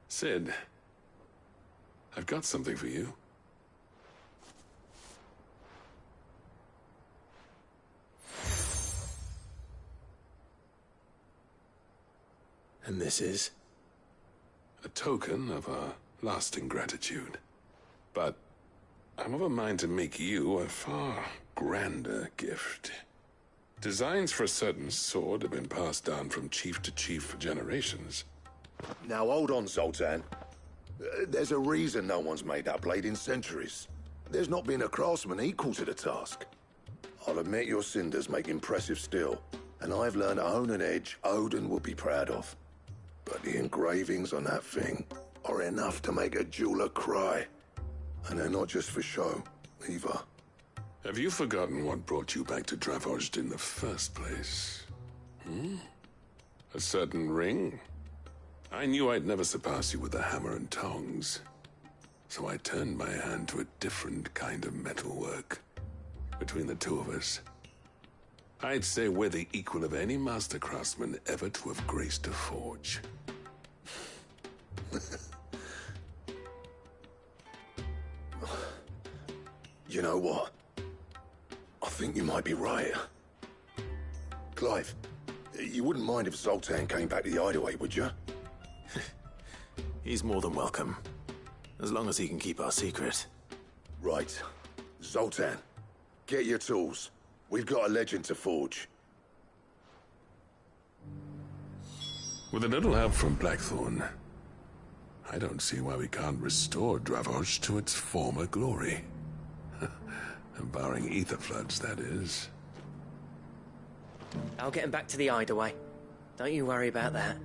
Cid, I've got something for you. And this is? A token of our lasting gratitude. But I'm of a mind to make you a far grander gift. Designs for a certain sword have been passed down from chief to chief for generations. Now hold on, Zoltan. There's a reason no one's made that blade in centuries. There's not been a craftsman equal to the task. I'll admit your cinders make impressive steel, and I've learned to hone an edge Odin will be proud of. But the engravings on that thing are enough to make a jeweler cry. And they're not just for show, either. Have you forgotten what brought you back to Dravozd in the first place? A certain ring? I knew I'd never surpass you with a hammer and tongs. So I turned my hand to a different kind of metalwork. Between the two of us, I'd say we're the equal of any master craftsman ever to have graced a forge. You know what? I think you might be right. Clive, you wouldn't mind if Zoltan came back to the Hideaway, would you? He's more than welcome. As long as he can keep our secret. Right. Zoltan, get your tools. We've got a legend to forge. With a little help from Blackthorn, I don't see why we can't restore Dravozd to its former glory. Barring ether floods, that is. I'll get him back to the Hideaway. Don't you worry about that.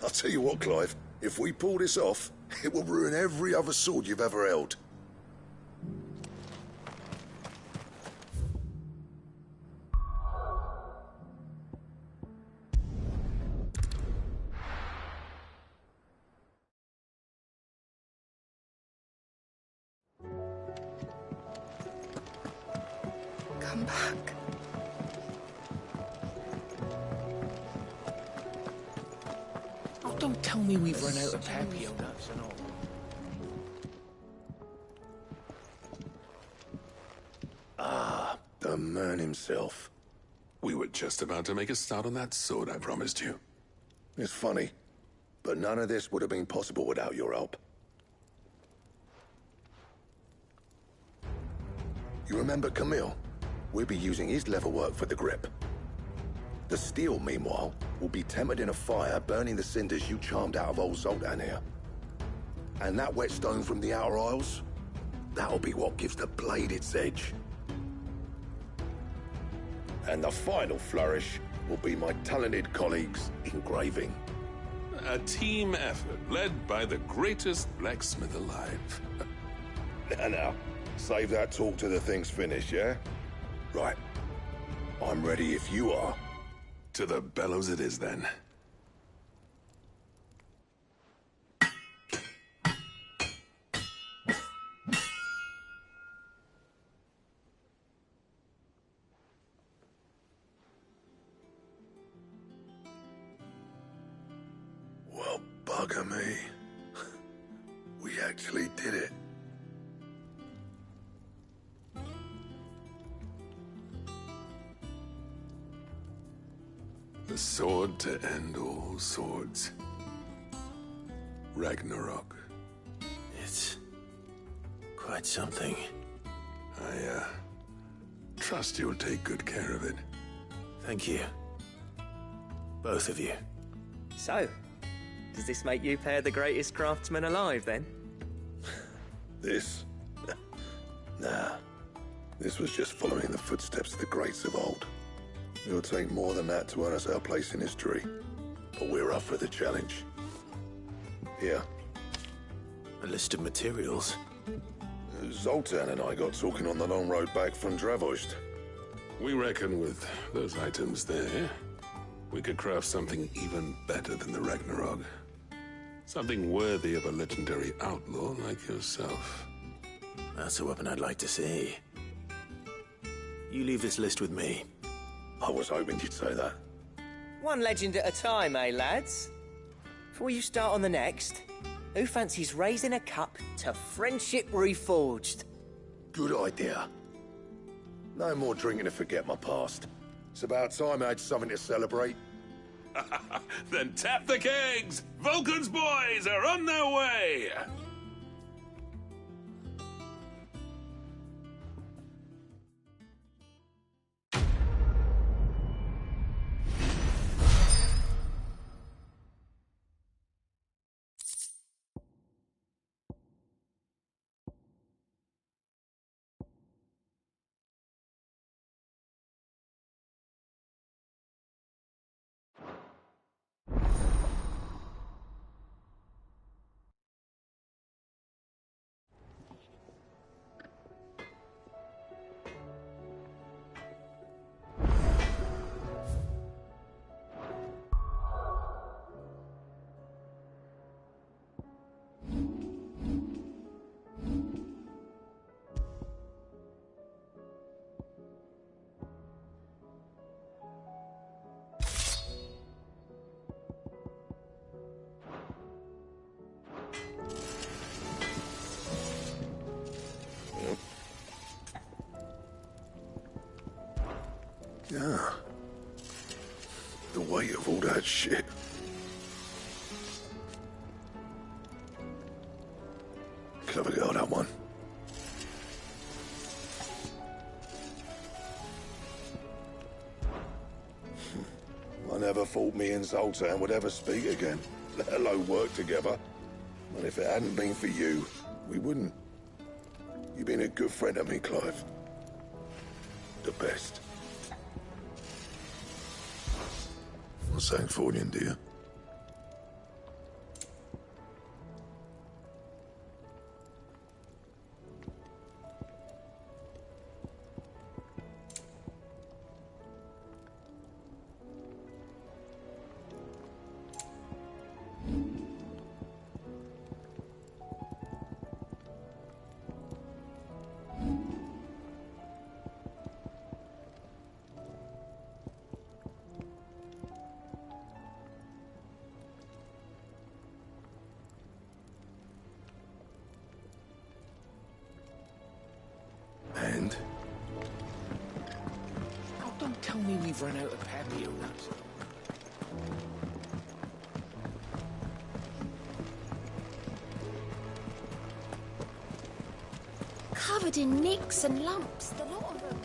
I'll tell you what, Clive. If we pull this off, it will ruin every other sword you've ever held. Come back. Oh, don't tell me we've run out of Papio nuts and all. Ah, the man himself. We were just about to make a start on that sword I promised you. It's funny, but none of this would have been possible without your help. You remember Camille? We'll be using his leatherwork for the grip. The steel, meanwhile, will be tempered in a fire, burning the cinders you charmed out of old Zoltan here. And that whetstone from the Outer Isles, that'll be what gives the blade its edge. And the final flourish will be my talented colleagues' engraving. A team effort led by the greatest blacksmith alive. Now, save that talk till the thing's finished, yeah? Right. I'm ready if you are. To the bellows it is, then. Well, bugger me. We actually did it. The sword to end all swords. Ragnarok. It's quite something. I trust you'll take good care of it. Thank you. Both of you. So, does this make you pair the greatest craftsman alive, then? This? Nah. This was just following the footsteps of the greats of old. It'll take more than that to earn us our place in history. But we're up for the challenge. Here. A list of materials. Zoltan and I got talking on the long road back from Dravozd. We reckon with those items there, we could craft something even better than the Ragnarok. Something worthy of a legendary outlaw like yourself. That's a weapon I'd like to see. You leave this list with me. I was hoping you'd say that. One legend at a time, eh, lads? Before you start on the next, who fancies raising a cup to friendship reforged? Good idea. No more drinking to forget my past. It's about time I had something to celebrate. Then tap the kegs! Vulcan's boys are on their way! Yeah. The weight of all that shit. Clever girl, that one. I never thought me and Zoltan would ever speak again, let alone work together. And if it hadn't been for you, we wouldn't. You've been a good friend to me, Clive. The best. Not saying Fornian, do you? And? Oh, don't tell me we've run out of papillos. Covered in nicks and lumps, the lot of them.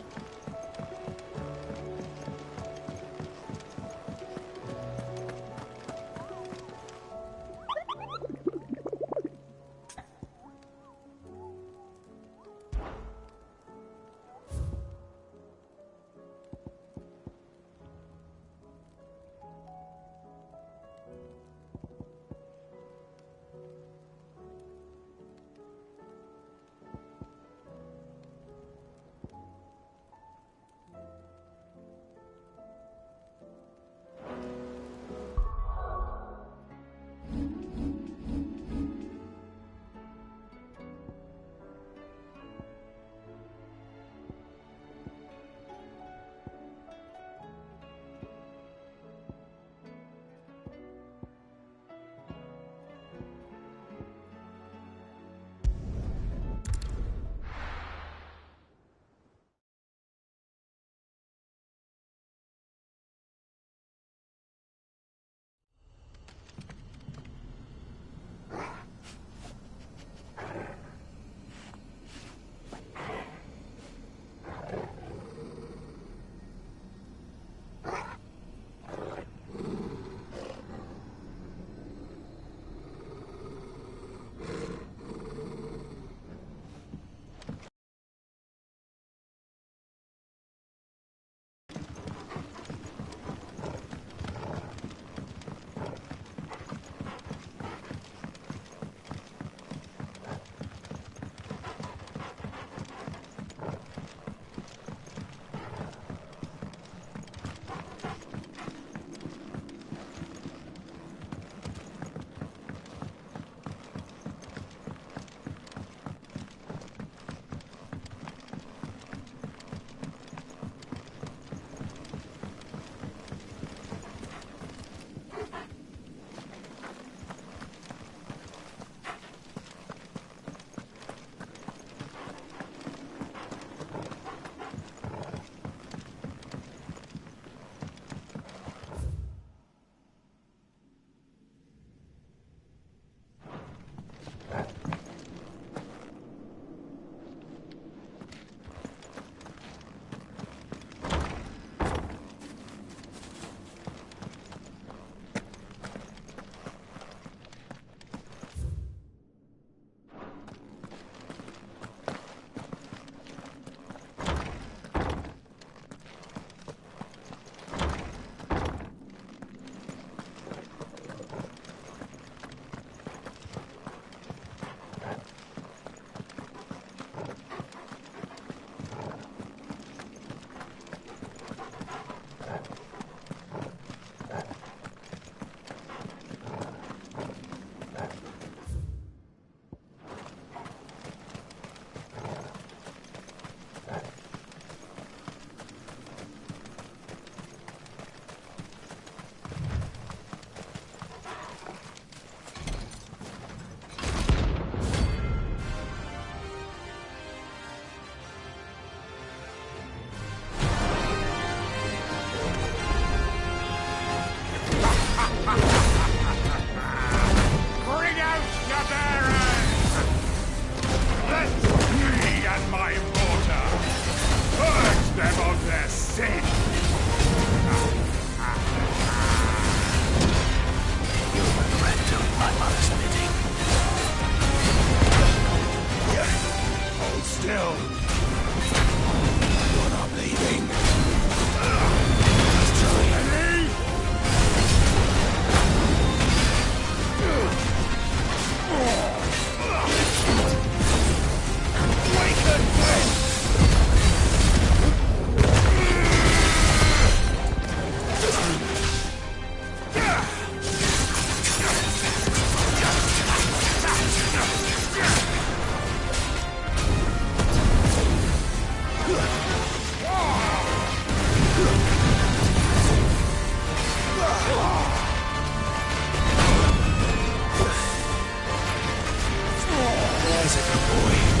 There's a good boy.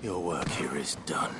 Your work here is done.